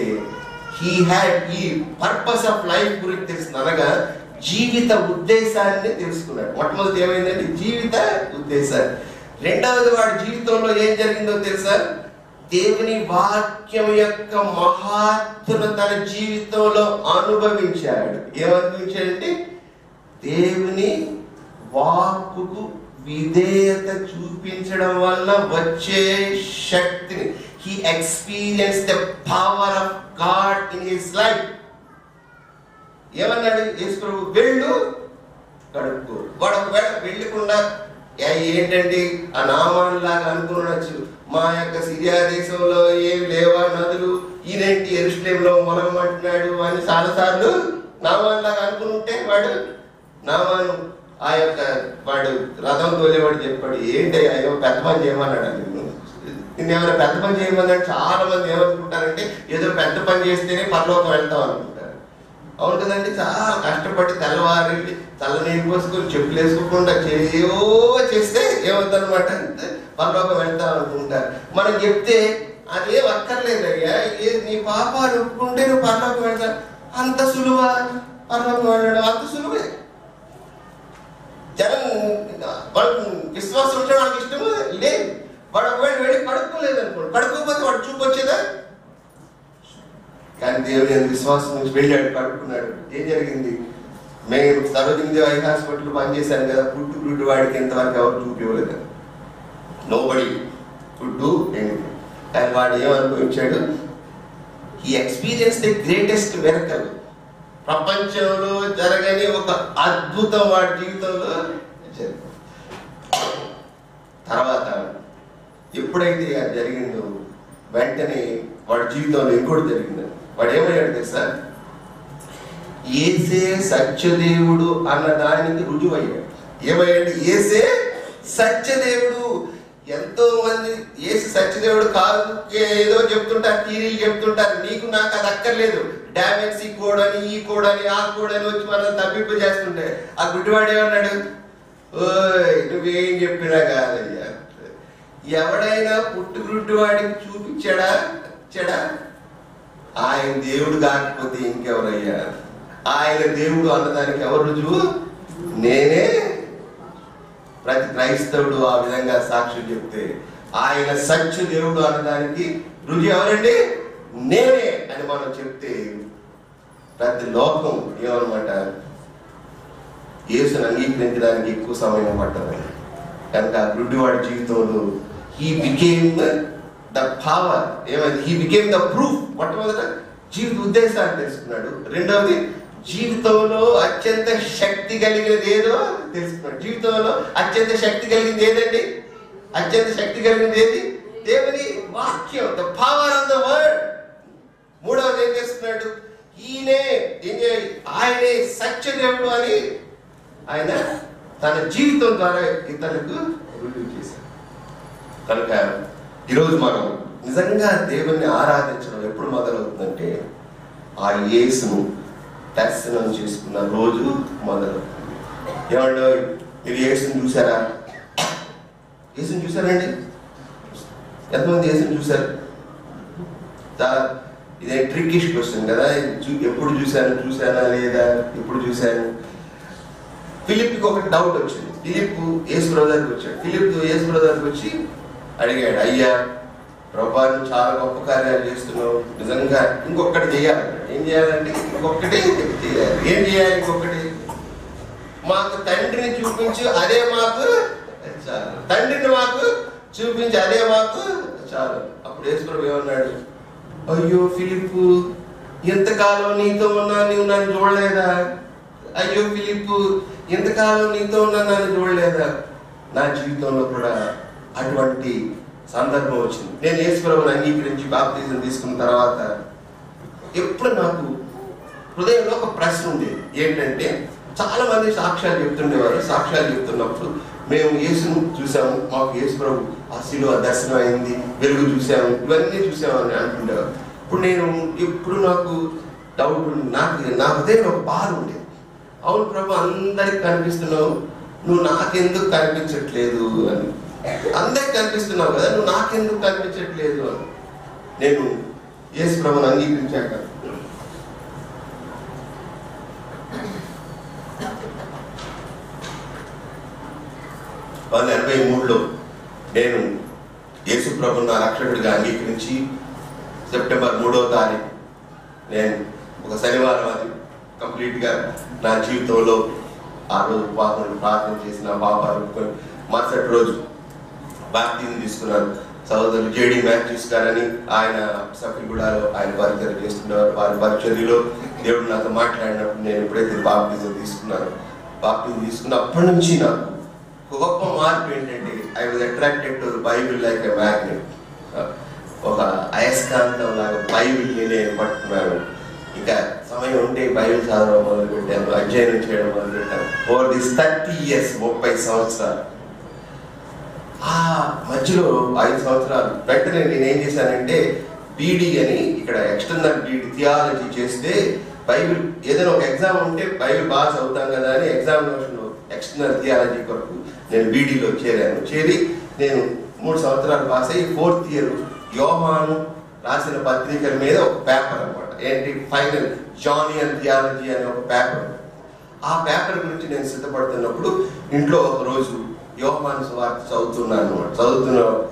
ఈ పర్పస్ ఆఫ్ లైఫ్ గురించి తెలిసింది, అనగా జీవిత ఉద్దేశాన్ని తెలుసుకున్నాడు. మొట్టమొదటి ఏమైందంటే జీవిత ఉద్దేశాన్ని. రెండవది వాడి జీవితంలో ఏం జరిగిందో తెలుసా? దేవుని వాక్యం యొక్క మహాత్మను తన జీవితంలో అనుభవించాడు. ఏమనుభవించాడంటే దేవుని వాక్కుకు విధేయత చూపించడం వల్ల వచ్చే శక్తిని, he experienced the power of God in his life. ఏమన్నాడు యేసు ప్రభు? వెళ్ళు కడుక్కో. వాడు ఒకవేళ వెళ్ళకుండా ఏంటండి ఆ నామాన్ లాగా అనుకునొచ్చు, మా యొక్క సిరియా దేశంలో ఏం లేవా నదులు, ఈయనేంటి యెరూషలేములో మొలగమంటున్నాడు అని చాలాసార్లు నామాన్ లాగా అనుకుని ఉంటే వాడు నామాను ఆ యొక్క వాడు రథం తోలేవాడు చెప్పాడు, ఏంటి అయ్యో పెద్ద పని చేయమన్నాడు. నిన్ను ఏమైనా పెద్ద పని చేయమన్నాడు. చాలా మంది ఏమనుకుంటారంటే ఏదో పెద్ద పని చేస్తేనే పరలోకం వెళ్తాం అనుకుంటారు. అవును కదండి, చాలా కష్టపడి తెల్లవారి చల్లనీరు పోసుకొని చెప్పులు వేసుకోకుండా చేయో చేస్తే ఏమవుతుందన్నమాట, పరలోకం వెళ్తాం అనుకుంటారు. మనం చెప్తే అదేం అక్కర్లేదయ్యా, నీ పాపాలు ఒప్పుకుంటే నువ్వు పరలోకం వెళ్తావు. అంత సులువా పరలోకం వెళ్ళడం? అంత సులువే. జనం వాడు విశ్వాసం ఉంటే వాళ్ళకి ఇష్టము లేదు. వాడు ఒకవేళ వెళ్ళి కడుక్కోలేదు అనుకోండి, కడుక్కోకపోతే వాడు చూపు వచ్చేదా? కానీ దేవుని విశ్వాసం నుంచి వెళ్ళాడు, కడుక్కున్నాడు. ఏం జరిగింది? మేము సరోజిని ఐ హాస్పిటల్ పనిచేశాను కదా, పుట్టు వాడికి ఇంతవరకు ఎవరు చూపివ్వలేదు. Nobody could do anything. కానీ వాడు ఏమనుభవించాడు? He experience the greatest miracle. ప్రపంచంలో జరగని ఒక అద్భుతం వాడి జీవితంలో జరిగింది. తర్వాత ఎప్పుడైతే అది జరిగిందో వెంటనే వాడి జీవితంలో ఇంకోటి జరిగింది. వాడు ఏమయ్యాడు తెలుసా? యేసే సత్యదేవుడు అన్నదానికి రుజువయ్యాడు. ఏమయ్యాడు? యేసే సత్యదేవుడు. ఎంతో మంది యేసు సత్యదేవుడు కాదు ఏదో చెప్తుంటారు, థీరీలు చెప్తుంటారు. నీకు నాకు అది అక్కర్లేదు. డామెన్సీ ఈ కోడ్ అని, ఈ కోడ్ అని, ఆ కోడ్ అని వచ్చి మనం తప్పింపు చేస్తుంటే ఆ గుడ్డివాడు ఏమన్నాడు? ఓయ్ నువ్వేం చెప్పినా కాదయ్యా. ఎవడైనా పుట్టుగుడ్డివాడికి చూపించాడా? చెడా? ఆయన దేవుడు కాకపోతే ఇంకెవరయ్యా? ఆయన దేవుడు అన్నదానికి ఎవరు రుజువు? నేనే. ప్రతి క్రైస్తవుడు ఆ విధంగా సాక్ష్యం చెప్తే ఆయన సత్య దేవుడు అన్నదానికి రుజువు ఎవరండి? నేనే అని మనం చెప్తే ప్రతి లోకం ఏమన్నమాట, యేసుని అంగీకరించడానికి ఎక్కువ సమయం పట్టదు. కనుక గుడ్డివాడి జీవితంలో he became the power. ఏమైంది? he became the proof. మొట్టమొదట జీవిత ఉద్దేశాన్ని తెలుసుకున్నాడు. రెండవది జీవితంలో అత్యంత శక్తి కలిగినది ఏదో తెలుసుకున్నాడు. జీవితంలో అత్యంత శక్తి కలిగింది ఏదండి? అత్యంత శక్తి కలిగింది ఏది? దేవుని వాక్యం, the power of the word. మూడవది ఏం చేస్తున్నాడు? ఆయనే సత్యదేవుడు అని ఆయన తన జీవితం ద్వారా ఇతరులకు రుజువు చేశాడు. కనుక ఈరోజు మనం నిజంగా దేవుణ్ణి ఆరాధించడం ఎప్పుడు మొదలవుతుందంటే ఆ యేసును దర్శనం చేసుకున్న రోజు మొదలవుతుంది. ఏమంటే మీరు యేసుని చూసారా? యేసుని చూసారండి? ఎంతమంది యేసుని చూసారు? ఇదే ట్రిక్కిష్ క్వశ్చన్ కదా. ఎప్పుడు చూసానా లేదా, ఎప్పుడు చూశాను. ఫిలిప్కి ఒక డౌట్ వచ్చింది. ఫిలిప్ యేసు బ్రదర్కి వచ్చాడు. ఫిలిప్ యేసు బ్రదర్కి వచ్చి అడిగాడు, అయ్యా ప్రభా నువ్వు చాలా గొప్ప కార్యాలు చేస్తున్నావు, నిజంగా ఇంకొకటి చేయాలి. ఏం చేయాలంటే ఇంకొకటి చేయాలి. ఏం చేయాలి? ఇంకొకటి మాకు తండ్రిని చూపించు, అదే మాకు చాలు. తండ్రిని మాకు చూపించి అదే మాకు చాలు. అప్పుడు యేసు ప్రభు ఏమన్నాడు? అయ్యో ఫిలిప్పు, ఎంతకాలం నీతో ఉన్నా నీవు నన్ను చూడలేదా? అయ్యో ఫిలిప్పు, ఎంతకాలం నీతో ఉన్నా నన్ను చూడలేదా? నా జీవితంలో కూడా అటువంటి సందర్భం వచ్చింది. నేను యేసు ప్రభువుని అంగీకరించి బాప్తిజం తీసుకున్న తర్వాత ఎప్పుడు నాకు హృదయంలో ఒక ప్రశ్న ఉండేది. ఏంటంటే చాలా మంది సాక్ష్యాలు చెప్తుండేవారు. సాక్ష్యాలు చెప్తున్నప్పుడు మేము యేసును చూసాము, మాకు యేసు ప్రభు ఆ శిలువ దర్శనం అయింది, వెలుగు చూసాము, ఇవన్నీ చూసాము అని అంటుండేవారు. ఇప్పుడు నేను ఎప్పుడు నాకు డౌట్, నా హృదయంలో ఒక బాధ ఉండేది. అవును ప్రభు అందరికి కనిపిస్తున్నావు, నువ్వు నాకెందుకు కనిపించట్లేదు అని. అందరికి కనిపిస్తున్నావు కదా, నువ్వు నాకెందుకు కనిపించట్లేదు అని. నేను యేసు ప్రభువుని అంగీకరించాక 1983లో నేను యేసు ప్రభువుని నా రక్షకుడిగా అంగీకరించి సెప్టెంబర్ 3వ తారీఖు నేను ఒక శనివారం అది కంప్లీట్గా నా జీవితంలో ఆ రోజు పాపను ప్రార్థన చేసిన పాపాలు మరుసటి రోజు బాప్తిజం తీసుకున్నాను. సహోదరులు జేడి మ్యాథ్యూస్ గారని ఆయన సఫిగూడలో ఆయన పరిచర్య చేస్తున్నారు. వారి పరిచర్యలో దేవుడు నాతో మాట్లాడినప్పుడు నేను ఎప్పుడైతే బాప్తిజం తీసుకున్నప్పటి నుంచి నాకు గొప్ప మార్పు ఏంటంటే I was attracted to Bible like a magnet. ఒక అయస్కాంతం లాగా బైబిల్ని నేను పట్టుకున్నాను. ఇంకా సమయం ఉంటే బైబిల్ చదవడం మొదలుపెట్టాను, అధ్యయనం చేయడం మొదలుపెట్టాను. ఓవర్ దిస్ 30 years 30 సంవత్సరాలు. ఆ మధ్యలో 5 సంవత్సరాలు వెంటనే నేనేం చేశానంటే బీడీ అని ఇక్కడ ఎక్స్టర్నల్ బీడీ థియాలజీ చేస్తే బైబిల్ ఏదైనా ఒక ఎగ్జామ్ ఉంటే బైబిల్ బాగా చదువుతాం కదా అని ఎగ్జామినేషన్ ఎక్స్టర్నల్ థియాలజీ కొరకు నేను బీడీలో చేరి నేను 3 సంవత్సరాలు పాస్ అయ్యి 4th year యోహాను రాసిన పత్రికల మీద ఒక పేపర్ అనమాట. ఏంటి ఫైనల్ జానియన్ థియాలజీ అనే ఒక పేపర్. ఆ పేపర్ గురించి నేను సిద్ధపడుతున్నప్పుడు ఇంట్లో ఒక రోజు యోహాను సువార్త చదువుతున్న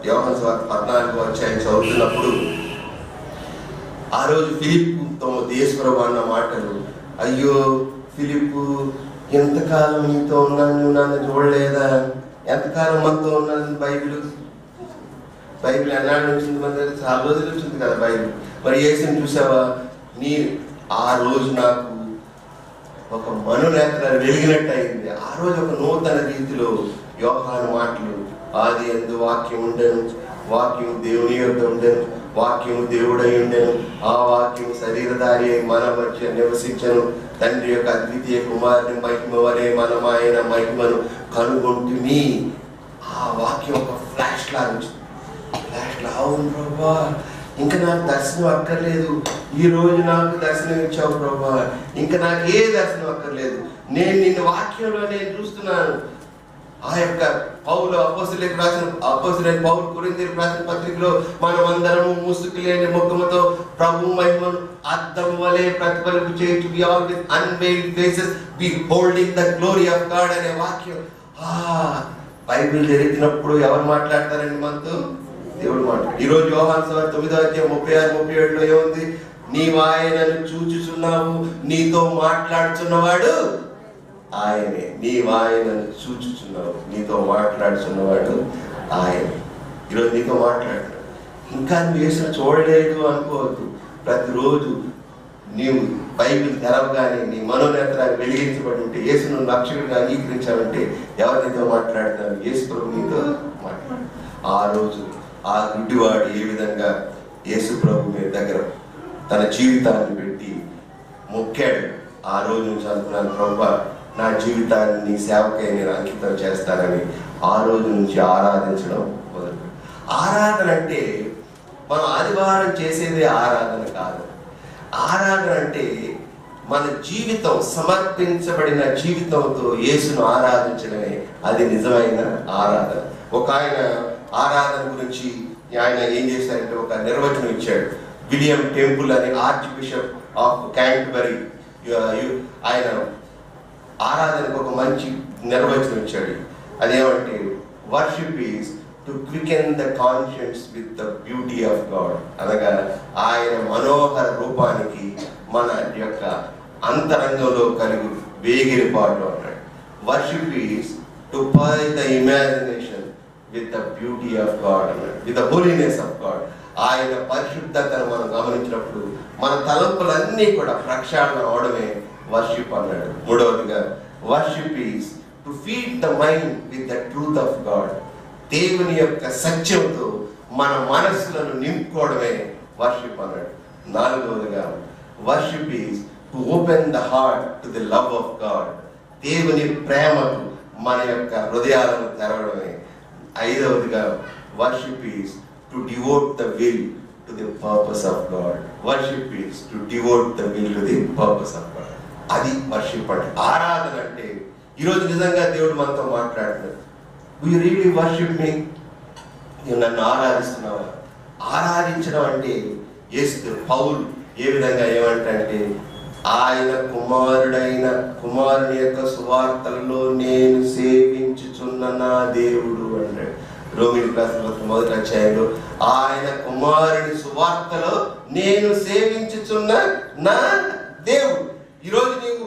యోహాను సువార్త 14వ అధ్యాయం చదువుతున్నప్పుడు ఆ రోజు ఫిలిప్పుతో యేసు ప్రభువు అన్న మాటలు, అయ్యో ఫిలిప్పు, ఎంతకాలం నీతో ఉన్నాను, నువ్వు నన్ను చూడలేదా? ఎంతకాలం మనతో ఉన్నాను? బైబిల్ ఎన్నాడు నుంచి మన దగ్గర? చాలా రోజులు వచ్చింది కదా బైబిల్. మరి యేసుని చూసావా? ఆ రోజు నాకు ఒక మనోనేత్రాలు వెలిగినట్టు అయింది. ఆ రోజు ఒక నూతన రీతిలో యోహాను మాటలు, ఆది యందు వాక్యం ఉండెను, వాక్యం దేవుని యొద్ద ఉండెను, వాక్యం దేవుడై ఉండెను, ఆ వాక్యం శరీరధారి అయి మన మధ్య నివసించను, తండ్రి యొక్క అద్వితీయ కుమారుని మహిమ వలె మనం ఆయన మహిమను కనుగొంటుని. ఆ వాక్యం ఒక ఫ్లాష్ లా వచ్చింది. అవును ప్రభా, ఇంకా నాకు దర్శనం అక్కర్లేదు, ఈ రోజు నాకు దర్శనం ఇచ్చావు ప్రభా, ఇంకా నాకు ఏ దర్శనం అక్కర్లేదు, నేను నిన్ను వాక్యంలో నేను చూస్తున్నాను. ఆ యొక్క పౌలు అపోస్తలుడైన పౌలు కొరింథీయులకు రాసిన పత్రికలో మనమందరము ముసుగు లేని ముఖముతో ప్రభు మహిమను అద్దం వలె ప్రతిఫలింపు చేయుచు we all with unveiled faces beholding the glory of God అనే వాక్యం. బైబిల్ జరిగినప్పుడు ఎవరు మాట్లాడతారండి మనతో? దేవుడు మాట్లాడు. ఈరోజు యోహాను సువార్త 9వ అధ్యాయం 36-37లో ఏముంది? నీవు ఆయనను చూచుచున్నావు, నీతో మాట్లాడుచున్నవాడు ఆయనే. నీవు ఆయనను చూచుచున్నావు, నీతో మాట్లాడుచున్నవాడు ఆయనే. ఈరోజు నీతో మాట్లాడుతున్నాడు. ఇంకా నువ్వు యేసును చూడలేదు అనుకోవద్దు. ప్రతిరోజు నీవు బైబిల్ తెరవగానే నీ మనోనేత్రాలు వెలిగించబడి ఉంటే, యేసును రక్షకుడిగా అంగీకరించాలంటే ఎవరు నీతో మాట్లాడతారు? యేసు ప్రభు నీతో మాట్లాడు. ఆ రోజు ఆ గుడ్డివాడు ఏ విధంగా యేసు ప్రభు మీ దగ్గర తన జీవితాన్ని పెట్టి మొక్కాడు. ఆ రోజు నుంచి అనుకున్నాను, ప్రభువా నా జీవితాన్ని నీ సేవకై నేను అంకితం చేస్తానని ఆ రోజు నుంచి ఆరాధించడం మొదలు. ఆరాధన అంటే మనం ఆదివారం చేసేదే ఆరాధన కాదు. ఆరాధన అంటే మన జీవితం సమర్పించబడిన జీవితంతో యేసును ఆరాధించడమే అది నిజమైన ఆరాధన. ఒక ఆయన ఆరాధన గురించి ఆయన ఏం చేశారంటే ఒక నిర్వచనం ఇచ్చాడు. విలియం టెంపుల్ అని ఆర్చ్ బిషప్ ఆఫ్ క్యాంటర్బరీ ఆయన ఆరాధనకు ఒక మంచి నిర్వచనం ఇచ్చాడు. అదేమంటే worship is to quicken the conscience with the beauty of God. అనగా ఆయన మనోహర రూపానికి మన యొక్క అంతరంగంలో కలిగి వేగిరిపాటు అన్నాడు. Worship is to purge the imagination with the beauty of God అన్నాడు, with the holiness of God. ఆయన పరిశుద్ధతను మనం గమనించినప్పుడు మన తలంపులన్నీ కూడా ప్రక్షాళన అవడమే వర్షిప్ అన్నాడు. మూడవదిగా worship is to feed the mind with the truth of God. దేవుని యొక్క సత్యంతో మన మనస్సులను నింపుకోవడమే వర్షిప్ అన్నాడు. నాలుగవదిగా worship is to open the heart to the love of God. దేవుని ప్రేమకు మన యొక్క హృదయాలను తెరవడమే. ఐదవదిగా worship is to devote the will to the purpose of God. Worship is to devote the will to the purpose of God. అది worship అంటే. ఆరాధన అంటే ఈరోజు నిజంగా దేవుడు మనతో మాట్లాడుతున్నాడు. యు రియల్లీ వర్షిప్ మీ? నువ్వు నన్ను ఆరాధిస్తున్నావా? ఆరాధించడం అంటే యేసు పౌలు ఏ విధంగా ఏమంటే, ఆయన కుమారుని యొక్క సువార్తలలో నేను సేవించుచున్న నా దేవుడు అన్నాడు. రోమిలకు రాసిన పత్రిక 1వ అధ్యాయంలో ఆయన కుమారుని సువార్తలో నేను సేవించుచున్న నా దేవుడు. ఈరోజు నీవు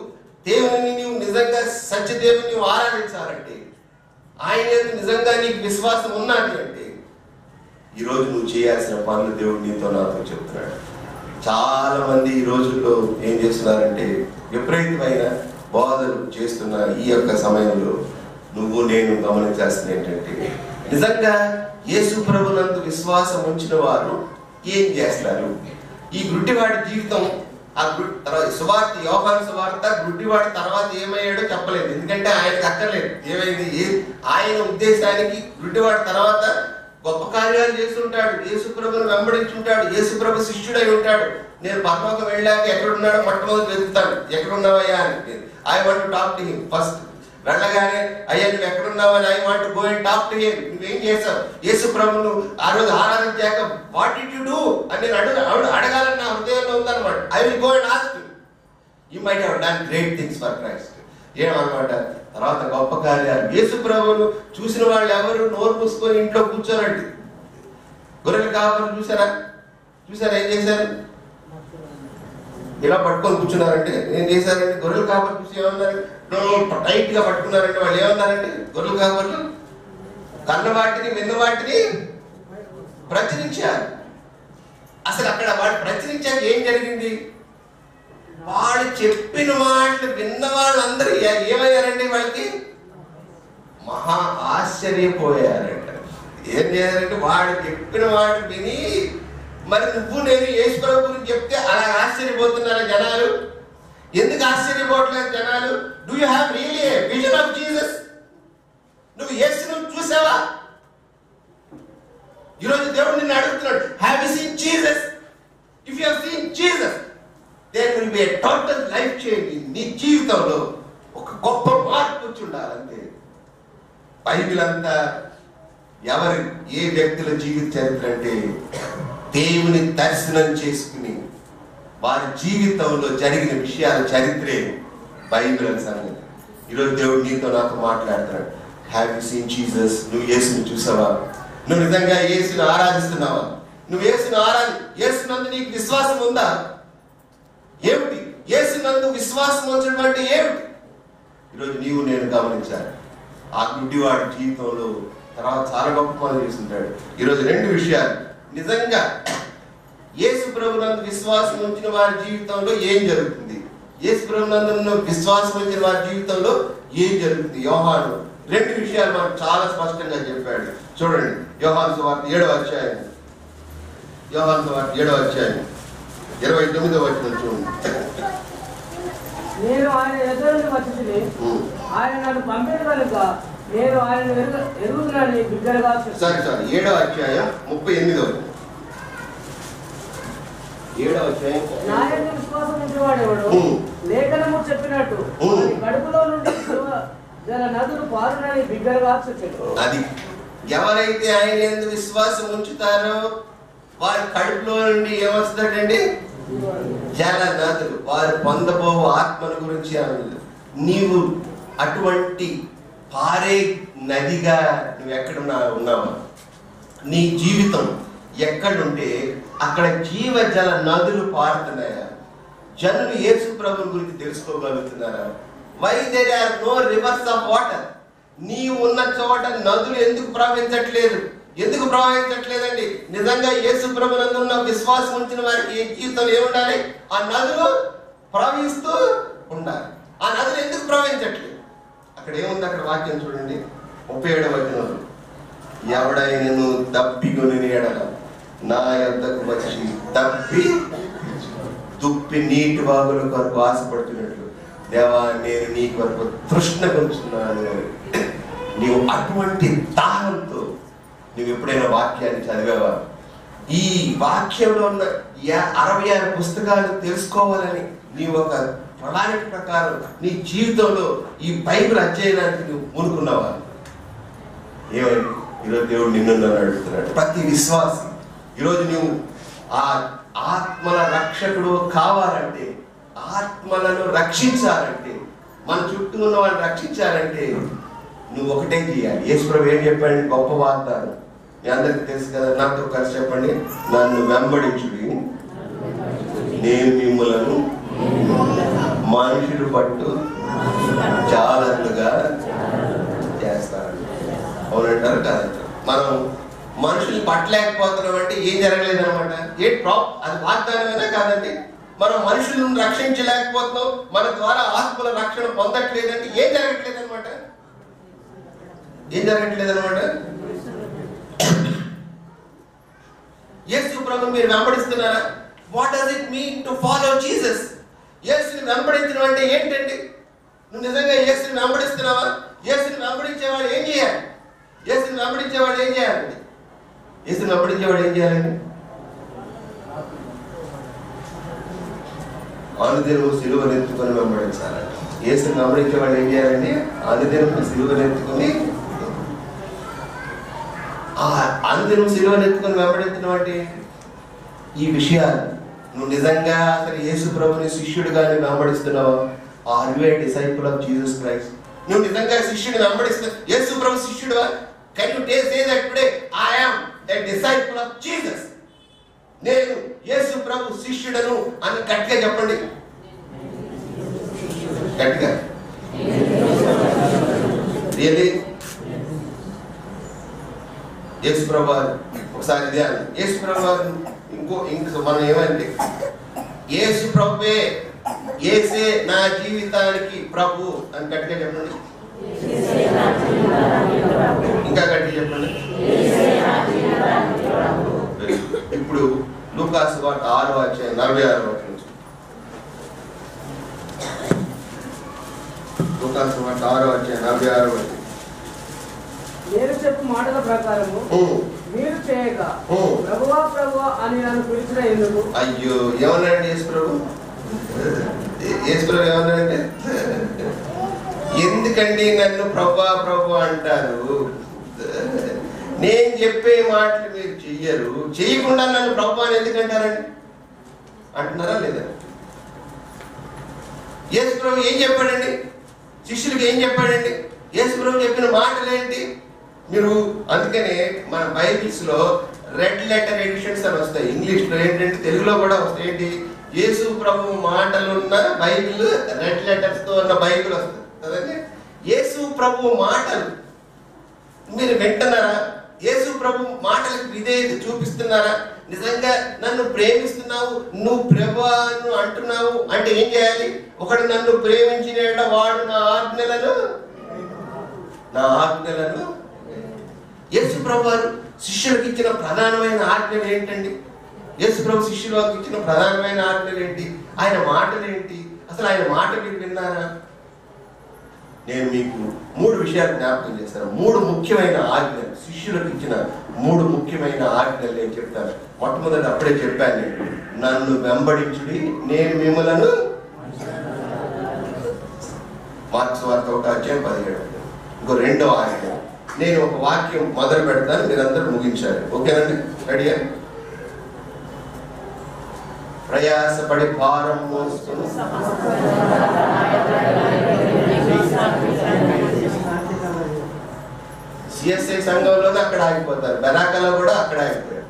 దేవుని నీవు నిజంగా సత్యదేవుని నీవు ఆరాధించాలంటే, ఆయన నిజంగా నీకు విశ్వాసం ఉన్నది అంటే, ఈరోజు నువ్వు చేయాల్సిన పనులు దేవుడు నీతో నాతో చెప్తున్నాడు. చాలా మంది ఈ రోజుల్లో ఏం చేస్తున్నారంటే, విపరీతమైన బోధలు చేస్తున్న ఈ యొక్క సమయంలో నువ్వు నేను గమనించాల్సింది ఏంటంటే, నిజంగా యేసు ప్రభునందు విశ్వాసం ఉంచిన వారు ఏం చేస్తారు? ఈ గుడ్డివాడి జీవితం, ఆ సువార్త, యోహాను సువార్త గుడ్డివాడి తర్వాత ఏమయ్యాడో చెప్పలేదు. ఎందుకంటే ఆయనకు అక్కర్లేదు. ఏమైంది? ఆయన ఉద్దేశానికి గుడ్డివాడి తర్వాత గొప్ప కార్యాలు చేస్తుంటాడు, యేసు ప్రభుని వెంబడించుంటాడు, యేసు ప్రభు శిష్యుడై ఉంటాడు. నేను పరలోకం వెళ్ళాక ఎక్కడున్నాడో మొట్టమొదటి వెతుకుతాను, ఎక్కడున్నావయ్యా అని. I want to talk to him first. వెళ్ళగానే అయ్యా నువ్వు ఎక్కడున్నావని I want to go and talk to him. నువ్వేం చేశావు? యేసు ప్రభును ఆ రోజు ఆరాధించాక వాట్ డిడ్ యు డూ అని నేను అడగాలని నా హృదయంలో ఉందన్నమాట. I will go and ask you might have done great things for Christ. ఏమన్నమాట? తర్వాత గొప్ప కార్యాలు. యేసు ప్రభువును చూసిన వాళ్ళు ఎవరు నోరు మూసుకొని ఇంట్లో కూర్చోరండి. గొర్రెల కాపరులు చూసారా? ఏం చేశారు? ఇలా పట్టుకొని కూర్చున్నారంటే ఏం చేశారంటే, గొర్రెల కాపరులు చూసి ఏమన్నారు? టైట్ గా పట్టుకున్నారంటే వాళ్ళు ఏమన్నారంటే, గొర్రెల కాపరులు కన్న వాటిని విన్న వాటిని ప్రచురించారు. అసలు అక్కడ వాడు ప్రచురించాక ఏం జరిగింది? వాళ్ళు చెప్పిన మాటలు విన్న వాళ్ళందరూ ఏమయ్యారండి? వాళ్ళకి మహా ఆశ్చర్యపోయారంట. ఏం చేయాలంటే, వాడు చెప్పిన మాటలు విని మరి నువ్వు నేను యేసు ప్రభు గురించి చెప్తే అలా ఆశ్చర్యపోతున్నారా జనాలు? ఎందుకు ఆశ్చర్యపోవట్లేదు జనాలు? Do you have really A vision of Jesus? నువ్వు యేసును చూసావా? ఈరోజు దేవుడు నిన్ను అడుగుతున్నాడు, have you seen Jesus? If you have seen Jesus, there will be a total life change. నీ జీవితంలో ఒక గొప్ప మార్పు వచ్చి ఉండాలంటే. బైబిల్ అంతా ఏ వ్యక్తుల జీవిత చరిత్ర అంటే, దేవుని దర్శనం చేసుకుని వారి జీవితంలో జరిగిన విషయాల చరిత్రే బైబిల్ అని సంగతి. ఈరోజు దేవుడు నీతో నాతో మాట్లాడుతున్నాడు. Have you seen Jesus? నువ్వు యేసుని చూసావా? నువ్వు నిజంగా యేసుని ఆరాధిస్తున్నావా? నువ్వు యేసునందు నీకు విశ్వాసం ఉందా? ఏమిటి యేసునందు విశ్వాసం ఉంచడం అంటే ఏమిటి? ఈరోజు నీవు నేను గమనించాలి. ఆ గుడ్డివాడి జీవితంలో తర్వాత చాలా గొప్ప పనులు చేస్తుంటాడు. ఈరోజు 2 విషయాలు. నిజంగా యేసు ప్రభునందు విశ్వాసం ఉంచిన వారి జీవితంలో ఏం జరుగుతుంది? యేసు ప్రభునందు విశ్వాసం ఉంచిన వారి జీవితంలో ఏం జరుగుతుంది? యోహాను 2 విషయాలు మనకు చాలా స్పష్టంగా చెప్పాడు. చూడండి, యోహాను సువార్త 7వ అధ్యాయం. యోహాను సువార్త 7వ అధ్యాయం 29వ వచనం చూడండి. నేను ఆయన ఎదురు నుండి వచ్చింది, ఆయన నన్ను పంపిన కనుక నేను ఆయన ఎరుగుతున్నానని బిగ్గరగా. సారీ 7వ అధ్యాయం 38వ వచనం. 7వ అధ్యాయం. నా యందు విశ్వాసం ఉంచేవాడెవడు లేఖనము చెప్పినట్టు కడుపులో నుండి జల నదులు పారునని బిగ్గరగా చెప్పాడు. అది ఎవరైతే ఆయన యందు విశ్వాసం ఉంచుతారో వారి కడుపులో నుండి ఏమొస్తుందండి? జల నదులు. వారు పొందబో ఆత్మల గురించి అన్నది. నీవు అటువంటి పారే నదిగా నువ్వు ఉన్నావా? నీ జీవితం ఎక్కడుంటే అక్కడ జీవ జల నదులు పారుతున్నాయా? జనులు యేసు ప్రభు గురించి తెలుసుకోగలుగుతున్నారా? Why there are no rivers of water? నీవు ఉన్న చోట నదులు ఎందుకు ప్రవహించట్లేదండి? నిజంగా యేసు ప్రభునందు ఉన్న విశ్వాసం ఉంచిన వారికి జీవితం ఏముండాలి? ఆ నదులు ప్రవహిస్తూ ఉండాలి. ఆ నదులు ఎందుకు ప్రవహించట్లేదు? అక్కడ ఏముంది? అక్కడ వాక్యం చూడండి, 37వ వచనం. ఎవడైనను దప్పికొని ఎడల నా యొద్దకు వచ్చి దుప్పి నీటి వాగుల కొరకు ఆశపడుతున్నట్లు, దేవా నేను నీ కొరకు తృష్ణ కొంచున్నాను. నీవు అటువంటి దాహంతో నువ్వు ఎప్పుడైనా వాక్యాన్ని చదివావా? ఈ వాక్యంలో ఉన్న 66 పుస్తకాలు తెలుసుకోవాలని నీవు ఒక ప్రణాళిక ప్రకారం నీ జీవితంలో ఈ బైబిల్ అధ్యయనానికి నువ్వు పూనుకున్నావా? ఏమైంది? ఈరోజు దేవుడు నిన్ను నన్ను అడుగుతున్నాడు. ప్రతి విశ్వాసి ఈరోజు నువ్వు ఆ ఆత్మల రక్షకుడు కావాలంటే, ఆత్మలను రక్షించాలంటే, మన చుట్టూ ఉన్న వాళ్ళని రక్షించాలంటే నువ్వు ఒకటే చేయాలి. యేసుప్రభు ఏం చెప్పండి? గొప్ప వాగ్దానం మీ అందరికీ తెలుసు కదా. నాతో కలిసి చెప్పండి. నన్ను వెంబడించుడి, నేను మిమ్మలను మనుషులు పట్టు జాగ్రత్తగా చేస్తాను. అవునంటారు కాదంటారు. మనం మనుషుల్ని పట్టలేకపోతున్నాం అంటే ఏం జరగలేదు అనమాట. అది వాగ్దానమైనా కాదండి. మనం మనుషులను రక్షించలేకపోతున్నాం, మన ద్వారా ఆత్మల రక్షణ పొందట్లేదంటే ఏం జరగట్లేదు అనమాట. ఏం జరగట్లేదు అనమాట. యేసు ప్రభు మీరు వెంబడిస్తున్నారా? What does it mean to follow Jesus? యేసుని వెంబడించడం అంటే ఏంటండి? నువ్వు నిజంగా యేసుని వెంబడిస్తున్నావా? యేసుని వెంబడించేవాడు ఏం చేయాలి? యేసుని వెంబడించేవాడు ఏం చేయాలండి? యేసుని వెంబడించేవాడు ఏం చేయాలండి? అనుదినము సిలువనెత్తుకొని వెంబడించాలండి. యేసుని వెంబడించేవాడు ఏం చేయాలండి? అనుదినము సిలువనెత్తుకొని, అనుదినము సిలువనెత్తుకొని వెంబడించడం అంటే ఈ విషయాలు నువ్వు నిజంగా అసలు యేసు ప్రభుని శిష్యుడిగా నువ్వు వెంబడిస్తున్నావా? Are you a disciple of Jesus Christ? నువ్వు నిజంగా శిష్యుడిని వెంబడిస్తున్నా, యేసు ప్రభు శిష్యుడువా? Can you say that today I am a disciple of Jesus? నేను యేసు ప్రభు శిష్యుడను అని గట్టిగా చెప్పండి. గట్టిగా రియల్లీ యేసు ప్రభు ఒకసారి ఇదే అని యేసు ప్రభు ఇంకో మనం ఏమంటే యేసు ప్రభువే, యేసే నా జీవితానికి ప్రభు అని గట్టిగా చెప్పండి. ఇంకా గట్టిగా చెప్పండి. ఇప్పుడు లూకాసు వార్త 6వ అధ్యాయం 46వ వచనం నుంచి. లూకాసు వార్త 6వ అధ్యాయం 46వ వచనం. నేను చెప్పు మాటల ప్రకారము మీరు చేయక ప్రభువా ప్రభువా అని నన్ను పిలిచిన ఎందుకు? అయ్యో ఏమన్నాడండి యేసు ప్రభు? యేసు ప్రభు ఏమన్నాడంటే, ఎందుకండి నన్ను ప్రభువా ప్రభు అంటారు? నేను చెప్పే మాటలు మీరు చెయ్యరు, చేయకుండా నన్ను ప్రభు అని ఎందుకంటారండి అంటున్నారా లేదా? యేసు ప్రభు ఏం చెప్పాడండి? శిష్యులకు ఏం చెప్పాడండి? యేసు ప్రభు చెప్పిన మాటలు ఏంటి? మీరు అందుకనే మన బైబిల్స్ లో రెడ్ లెటర్ ఎడిషన్స్ అని వస్తాయి. ఇంగ్లీష్ లో ఏంటంటే, తెలుగులో కూడా వస్తాయి. ఏంటి? యేసు ప్రభు మాటలున్న బైబిల్, రెడ్ లెటర్స్ తో ఉన్న బైబిల్ వస్తుంది కదండి. యేసు ప్రభు మాటలు మీరు వింటున్నారా? యేసు ప్రభు మాటలకు విధేయత చూపిస్తున్నారా? నిజంగా నన్ను ప్రేమిస్తున్నావు, నువ్వు ప్రభువు అంటున్నావు అంటే ఏం చేయాలి? ఒకడు నన్ను ప్రేమించిన వాడు నా ఆజ్ఞలను యేసు ప్రభు శిష్యులకు ఇచ్చిన ప్రధానమైన ఆజ్ఞలు ఏంటండి? యేసు ప్రభు శిష్యులకు ఇచ్చిన ప్రధానమైన ఆజ్ఞలు ఏంటి? ఆయన మాటలు ఏంటి? అసలు ఆయన మాట మీరు విన్నారా? నేను మీకు 3 విషయాలు జ్ఞాపకం చేస్తాను. 3 ముఖ్యమైన ఆజ్ఞలు, శిష్యులకు ఇచ్చిన 3 ముఖ్యమైన ఆజ్ఞలు నేను చెప్తాను. మొట్టమొదటి అప్పుడే చెప్పాను, నేను నన్ను వెంబడించుడి, నేను మిమ్మలను. మార్క్స్ వార్త 1వ అధ్యాయం 17. ఇంకో 2వ ఆజ్ఞ, నేను ఒక వాక్యం మొదలు పెడతాను, మీరందరూ ముగించాలి. ఓకేనండి? రెడీయా? ప్రయాసపడి భారం మోసుకుని సిఎస్ఐ సంఘంలోనే అక్కడ ఆగిపోతారు, బెనాకలో కూడా అక్కడ ఆగిపోయారు.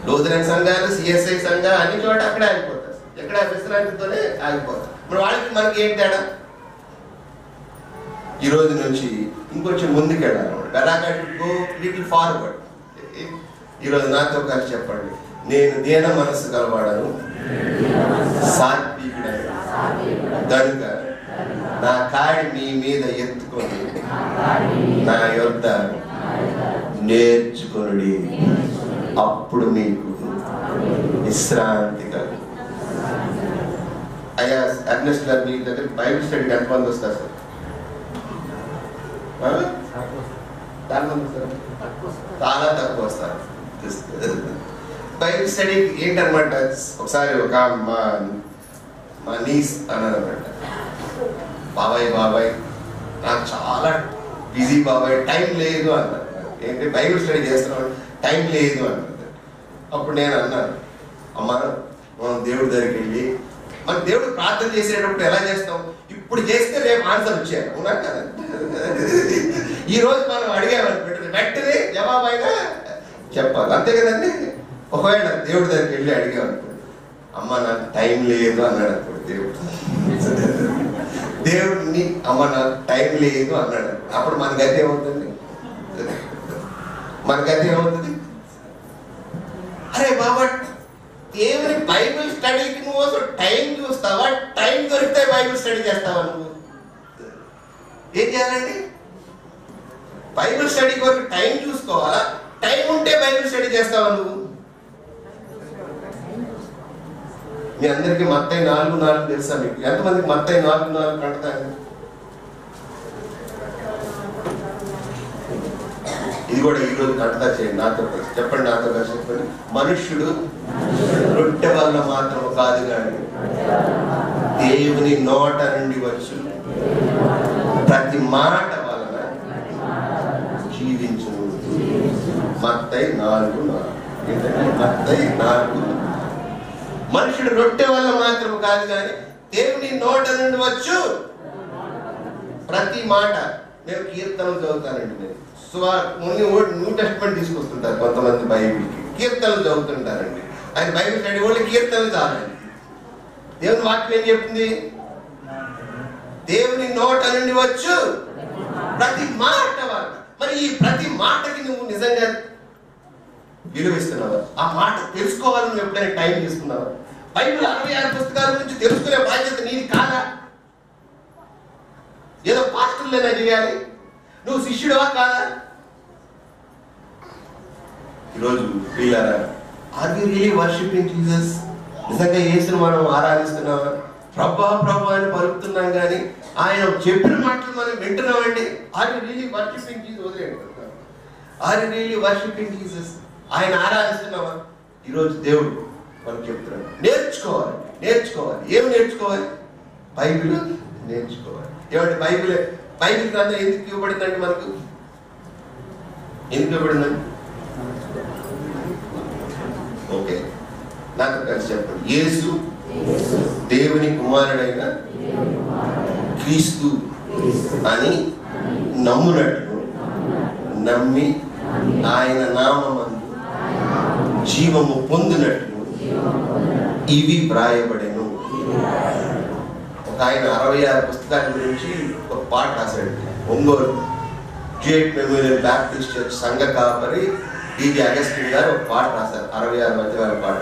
లూథరన్ సంఘాలు, సిఎస్ఐ సంఘాలు అన్ని చోట అక్కడే ఆగిపోతారు. ఎక్కడ విశ్రాంతితోనే ఆగిపోతారు. మరి వాళ్ళకి మనకి ఏం తేడా? ఈ రోజు నుంచి ఇంకొంచెం ముందుకు వెళ్ళాలి. బెనాకా గో లిటిల్ ఫార్వర్డ్. ఈరోజు నాతో కలిసి చెప్పండి, నేను దీన మనస్సు గలవాడను, సాత్వికుడను గనుక నా కాడి మీ మీద ఎత్తుకొని నా యొద్ద నేర్చుకొనుడి, అప్పుడు మీకు విశ్రాంతి కలుగు. అయ్యా అర్నెస్ట్ గారు, మీ దగ్గర బైబిల్ స్టడీకి ఎంతమంది వస్తారు సార్? చాలా తక్కువ వస్తారు. బైబిల్ స్టడీ ఏంటనమాట, ఒకసారి ఒక మా నీస్ అన్నారన్నమాట. బాబాయ్ నాకు చాలా బిజీ బాబాయ్, టైం లేదు అన్నారు. ఏంటి బైబిల్ స్టడీ చేస్తున్నాడు, టైం లేదు అన్నారు. అప్పుడు నేను అన్నాను, అమ్మ మనం దేవుడి దగ్గరికి వెళ్ళి మన దేవుడు ప్రార్థన చేసేటప్పుడు ఎలా చేస్తాం, ఇప్పుడు చేస్తే రేపు ఆన్సర్ వచ్చాను అవునా కదా. ఈ రోజు మనం అడిగామనుకుంటుంది వెంటనే జవాబు అయినా చెప్పాలి, అంతే కదండి. ఒకవేళ దేవుడి దగ్గరికి వెళ్ళి అడిగామనుకోండి, అమ్మ నాకు టైం లేదు అన్నాడు అనుకోండి దేవుడిని, అమ్మ నాకు టైం లేదు అన్నాడు. అప్పుడు మన గతి ఏమవుతుంది, మన గతి ఏమవుతుంది? అరే బాబా, దేవుని బైబిల్ స్టడీకి నువ్వు అసలు టైం చూస్తావా? టైం దొరికితే బైబిల్ స్టడీ చేస్తావా? నువ్వు ఏం చేయాలండి? బైబిల్ స్టడీ కొరకు టైం చూసుకోవాలా? టైం ఉంటే బైబిల్ స్టడీ చేస్తావా నువ్వు? మీ అందరికి మత్తయి 4:4 తెలుసా? మీకు ఎంతమందికి మత్తయి 4:4 కంటారు? ఇది కూడా ఈరోజు కంటతా చేయండి నాతో కలిసి. చెప్పండి, నాతో కలిసి చెప్పండి. మనుష్యుడు రొట్టె వల్ల మాత్రం కాదు కానీ దేవుని నోట నుండి వచ్చు ప్రతి మాట వలన జీవించును. మత్తయి 4:4. ఏంటంటే మత్తయి 4. మనుషుడు రొట్టె వల్ల మాత్రం కాదు కానీ దేవుని నోట నుండి వచ్చు ప్రతి మాట. మేము కీర్తనలు చదువుతానండి. నేను న్యూ టెస్ట్మెంట్ తీసుకొస్తుంటారు కొంతమంది, బైబిల్కి కీర్తనలు చదువుతుంటారండి. ఆయన బైబిల్ స్టడీ వాళ్ళు కీర్తనలు చాలండి. దేవుని వాక్యం ఏం చెప్తుంది? దేవుని నోట నుండి వచ్చు ప్రతి మాట వల్ల. మరి ఈ ప్రతి మాటకి నువ్వు నిజంగా విలువిస్తున్నావా? ఆ మాట తెలుసుకోవాలని నువ్వు ఎప్పుడైనా టైం తీసుకున్నావా? బైబిల్ 66 పుస్తకాల గురించి తెలుసుకునే బాధ్యత నీది కాదా? ఏదో పాస్టర్లేనా చేయాలి? నువ్వు శిష్యుడవా కాదా? ఈరోజు పిల్లరా, are we really worshipping Jesus? నిజంగా యేసుని మనం ఆరాధిస్తున్నావా? ప్రభా అని పలుకుతున్నాం కానీ ఆయన చెప్పిన మాటలు మనం వింటున్నామండి. Are we really worshipping Jesus? వదిలేండి. Are we really worshipping Jesus? ఆయన ఆరాధిస్తున్నావా? ఈరోజు దేవుడు మనకు చెప్తున్నాడు, నేర్చుకోవాలి. ఏమి నేర్చుకోవాలి? బైబిల్ నేర్చుకోవాలి. ఏమంటే బైబిల్ గ్రంథం ఎందుకు ఇవ్వబడిందండి మనకు? ఎందుకు ఇవ్వబడిందండి? ఓకే, నాకు కలిసి చెప్పండి. యేసు దేవుని కుమారుడైన క్రీస్తు అని నమ్మునట్లు నమ్మి ఆయన నామమందు జీవము పొందినట్లు ఇవి వ్రాయబడెను. ఒక ఆయన 66 పుస్తకాల గురించి ఒక పాట రాశాడు. ఒంగోలు జేట్ మెమోరియల్ బ్యాప్టిస్ట్ చర్చ్ సంఘ కాపరి D.J. అగస్టిన్ గారు ఒక పాట రాశారు, 66 మధ్యవారి పాట.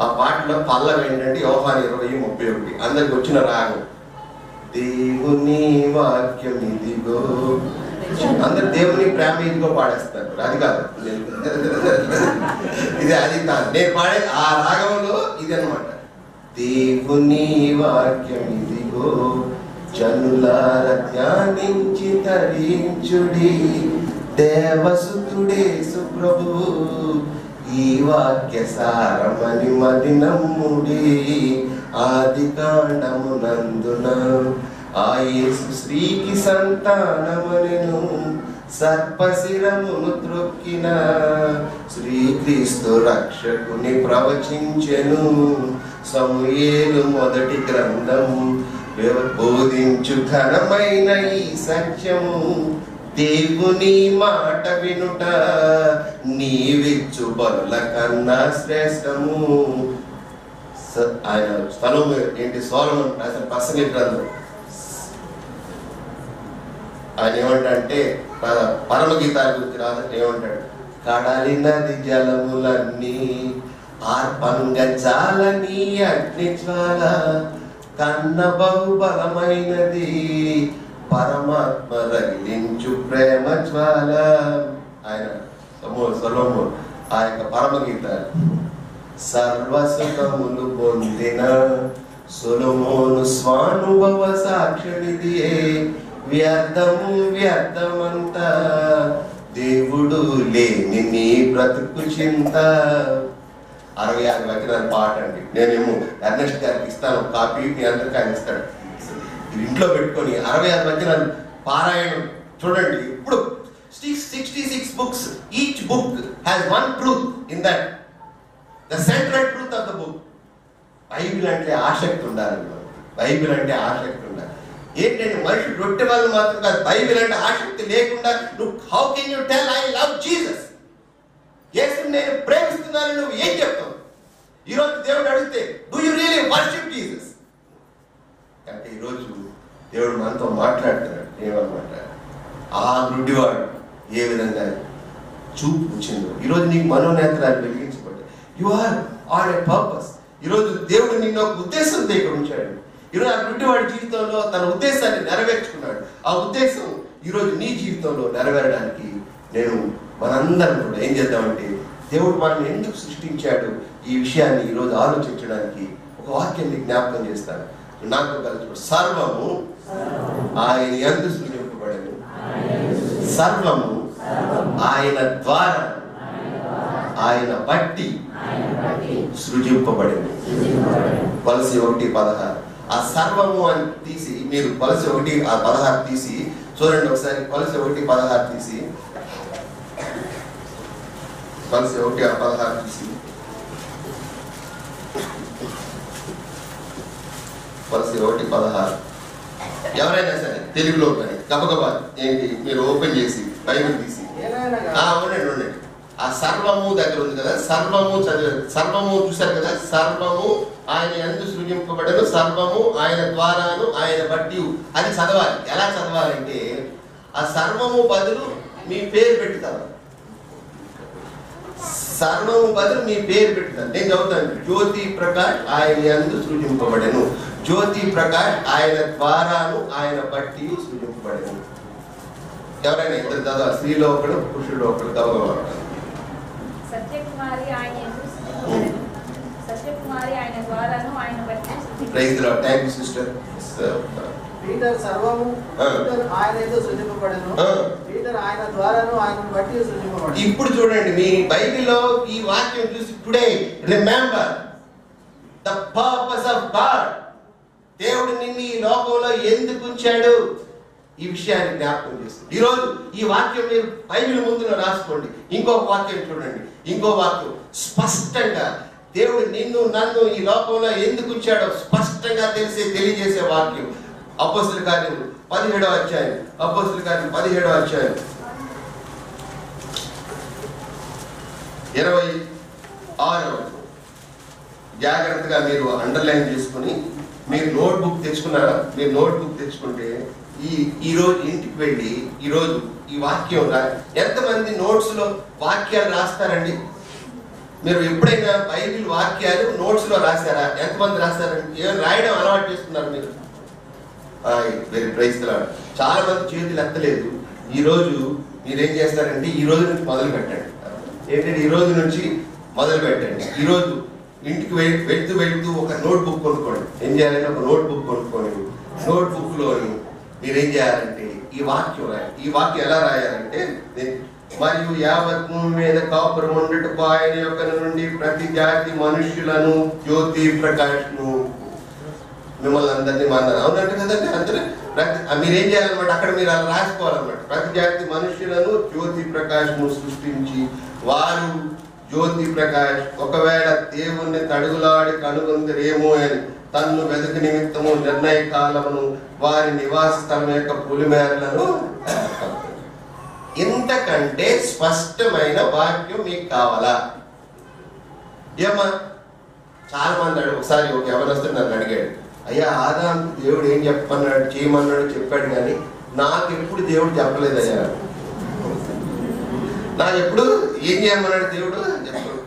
ఆ పాటలో పల్లవి ఏంటంటే యోహాను 20:31. అందరికి వచ్చిన రాగం, దేవుని వాక్యం ఇదిగో. అందరు దేవుని ప్రేమ ఇదిగో పాడేస్తారు. అది కాదు, ఇది అది కాదు. నేను పాడే ఆ రాగంలో ఇది అనమాట. దేవుని వాక్యం ఇదిగో జనులార ధ్యానించి తరించుడి, దేవసుతుడే సుప్రభు ఈ వాక్య సారమని మది నమ్ముడి. ఆది కాండమునందున ఆ యేసు స్త్రీకి సంతానమనెను, సర్పశిరమును త్రొక్కిన శ్రీక్రీస్తు రక్షకుని ప్రవచించెను. సమూయేలు మొదటి గ్రంథం బోధించు ఘనమైన ఈ సత్యము, దేవుని మాట వినుట నీవిచ్చు బలుల కన్నా శ్రేష్టము. ఆయన స్థలం ఏంటి? సొలొమోను రాసిన ప్రసంగి గ్రంథం. ఆయన ఏమంటే పరమగీతాల గురించి రాసిన ఏమంటాడు? కడలి నది జలములన్నీ ఆర్పంగా చాలని అగ్ని జ్వాల, కన్న బహుబలమైనది పరమాత్మ రగిలించు ప్రేమ జ్వాల. ఆయన సొలొమోను ఆ యొక్క పరమగీతాలు. సర్వసుఖములు పొందిన సొలొమోను స్వానుభవ సాక్షినిదియే, వ్యర్థమంతా దేవుడు లేని నీ బ్రతుకు చింత. 66 వచనాల పాట అండి. నేనేమో ఎర్నెస్ట్ గారికి ఇస్తాను కాపీ, మీ అందరికీ ఆయన ఇస్తాడు. ఇంట్లో పెట్టుకొని 66 వచనాలు పారాయణం చూడండి. ఇప్పుడు 66 books, each book has one truth in that, the central truth of the book. Bible అంటే ఆసక్తి ఉండాలి. బైబిల్ అంటే ఆసక్తి ఉండాలి. ఏంటంటే మనుషులు రొట్టె వాళ్ళు మాత్రం కాదు, బైబిల్ అంటే ఆసక్తి లేకుండా నువ్వు how can you tell I love Jesus, యేసుని నేను ప్రేమిస్తున్నాను, నువ్వు ఏం చెప్తావు? ఈరోజు దేవుడు అడిగితే do you really worship Jesus అంటే ఈరోజు దేవుడు మనతో మాట్లాడుతున్నాడు. ఏమన్నమాట, ఆ గుడ్డివాడు ఏ విధంగా చూపు వచ్చిందో ఈరోజు నీకు మనోనేత్రాలు వెలిగించబడ్డాయి. You are on a purpose. ఈరోజు దేవుడు నిన్ను ఒక ఉద్దేశంతో ఇక్కడ ఉంచాడు. ఈరోజు ఆ గుడ్డివాడి జీవితంలో తన ఉద్దేశాన్ని నెరవేర్చుకున్నాడు. ఆ ఉద్దేశం ఈరోజు నీ జీవితంలో నెరవేరడానికి మనందరం కూడా ఏం చేద్దామంటే, దేవుడు మనల్ని ఎందుకు సృష్టించాడు ఈ విషయాన్ని ఈరోజు ఆలోచించడానికి ఒక వాక్యాన్ని జ్ఞాపకం చేస్తాను. నాకు కలిసి సర్వము ఆయన యందు సృజింపబడెను, సర్వము ఆయన ద్వారా ఆయన బట్టి సృజింపబడెను. కొలసి 1:16. ఆ సర్వము అని తీసి మీరు కొలసి 1:16 తీసి చూడండి ఒకసారి. కొలసి 1:16 తీసి, కొలసి 1:16 తీసి, కొలసి 1:16 ఎవరైనా సరే తెలుగులో కానీ గబగబా ఏంటి మీరు ఓపెన్ చేసి బైబిల్ తీసి ఉండండి. ఆ సర్వము దగ్గర ఉంది కదా, సర్వము చదివారు. సర్వము చూశారు కదా, సర్వము ఆయన యందు సృజింపబడను, సర్వము ఆయన ద్వారాను ఆయన బట్టి. అది చదవాలి. ఎలా చదవాలంటే ఆ సర్వము బదులు మీ పేరు పెట్టుతారు. సర్వము బదులు మీ పేరు పెట్టుతారు. నేను చదువుతాను. జ్యోతి ప్రకాష్ ఆయన యందు సృజింపబడెను, జ్యోతి ప్రకాష్ ఆయన ద్వారాను ఆయన బట్టి సృజింపబడెను. ఎవరైనా ఇద్దరు చదవాలి. స్త్రీలో ఒకడు, పురుషుడు ఒకడు. గౌరవం. సత్యకుమారి ఆయన యందు సృజింపబడెను, సత్యకుమారి ఆయన ద్వారాను ఆయన బట్టి సృజింపబడెను. Praise the Lord. Thank you sister. Peter సర్వము పీటర్ ఆయన యందు సృజింపబడెను, పీటర్ ఆయన ద్వారాను ఆయన బట్టి సృజింపబడెను. ఇప్పుడు చూడండి మీ బైబిల్లో ఈ వాక్యం చూసి today remember the purpose of God. దేవుడు నిన్ను ఈ లోకంలో ఎందుకు ఉంచాడు ఈ విషయాన్ని జ్ఞాపకం చేస్తుంది. ఈరోజు ఈ వాక్యం మీరు బైబిల్ ముందులో రాసుకోండి. ఇంకొక వాక్యం చూడండి. ఇంకో వాక్యం స్పష్టంగా దేవుడు నిన్ను నన్ను ఈ లోకంలో ఎందుకు ఉంచాడో స్పష్టంగా తెలియజేసే వాక్యం. అపోస్తలుల కార్యములు 17వ అధ్యాయం, అపోస్తలుల కార్యములు 17వ అధ్యాయం 26వ. జాగ్రత్తగా మీరు అండర్లైన్ చేసుకుని మీరు నోట్బుక్ తెచ్చుకున్నారా? మీరు నోట్బుక్ తెచ్చుకుంటే ఈ రోజు ఇంటికి వెళ్ళి ఈరోజు ఈ వాక్యం ఎంతమంది నోట్స్ లో వాక్యాలు రాస్తారండి? మీరు ఎప్పుడైనా బైబిల్ వాక్యాలు నోట్స్ లో రాశారా? ఎంతమంది రాస్తారండి? ఏమైనా రాయడం అలవాటు చేస్తున్నారు మీరు? Very praise the Lord. చాలా మంది చేతులు ఎత్తలేదు. ఈ రోజు మీరేం చేస్తారంటే ఈ రోజు నుంచి మొదలు పెట్టండి. ఏంటంటే ఈ రోజు నుంచి మొదలు పెట్టండి. ఈ రోజు ఇంటికి వెళ్తూ ఒక నోట్బుక్ కొనుక్కోండి. ఏం చేయాలంటే ఒక నోట్బుక్ కొనుక్కొని నోట్బుక్ లో మీరేం చేయాలంటే ఈ వాక్యం రాయాలి. ఈ వాక్యం ఎలా రాయాలంటే, మరియు యావత్ భూమి మీద కాపురం ఉండటకు ఆయన యొక్క నుండి ప్రతి జాతి మనుష్యులను జ్యోతి ప్రకాష్ను మిమ్మల్ని అందరినీ మన్నారు. అవునంటే కదండి. అందరూ మీరేం చేయాలన్నమాట, అక్కడ మీరు అలా రాసుకోవాలన్నమాట. ప్రతి జాతి మనుష్యులను జ్యోతి ప్రకాష్ను సృష్టించి వారు జ్యోతి ప్రకాష్ ఒకవేళ దేవుణ్ణి తడుగులాడి కనుగొందరేమో అని తన్ను వెదక నిమిత్తము నిర్ణయ కాలమును వారి నివాస స్థలం యొక్క పులిమేరలను. ఇంతకంటే స్పష్టమైన వాక్యం మీకు కావాలా? ఏమా చాలా మంది ఒకసారి ఒక యవనస్తుడు నన్ను అడిగాడు, అయ్యా ఆదాముకు దేవుడు ఏం చెప్పమన్నాడు చేయమన్నాడు చెప్పాడు, కానీ నాకు ఎప్పుడు దేవుడు చెప్పలేదయ్యా. నాకు ఎప్పుడు ఏం చేయమన్నాడు దేవుడు చెప్పాడు.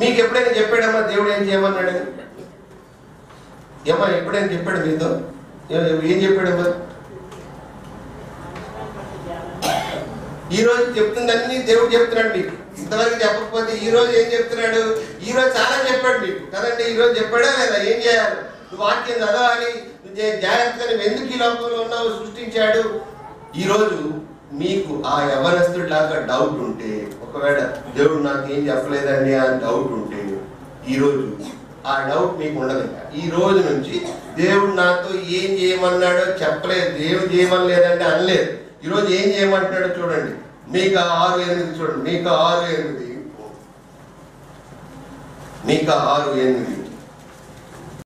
మీకు ఎప్పుడైనా చెప్పాడమ్మా దేవుడు ఏం చేయమన్నాడు? ఏమా ఎప్పుడైనా చెప్పాడు మీతో? ఏం చెప్పాడమ్మా? ఈ రోజు చెప్తుందన్నీ దేవుడు చెప్తున్నాడు మీకు. ఇంతవరకు చెప్పకపోతే ఈ రోజు ఏం చెప్తున్నాడు? ఈ రోజు చాలా చెప్పాడు మీకు కదండి. ఈ రోజు చెప్పాడా లేదా? ఏం చేయాలి? నువ్వు వాక్యం చదవాలి, జాగ్రత్తగా నువ్వు ఎందుకు ఈ లోకంలో ఉన్నావు సృష్టించాడు. ఈ రోజు మీకు ఆ యవనస్తుడిలాగా డౌట్ ఉంటే, ఒకవేళ దేవుడు నాకు ఏం చెప్పలేదండి అని డౌట్ ఉంటే, ఈరోజు ఆ డౌట్ మీకు ఉండదు. ఈ రోజు నుంచి దేవుడు నాతో ఏం చేయమన్నాడో చెప్పలేదు, దేవుడు చేయమనలేదంటే అనలేదు. ఈరోజు ఏం చేయమంటున్నాడో చూడండి. మీకా 6:8 చూడండి. మీకా 6:8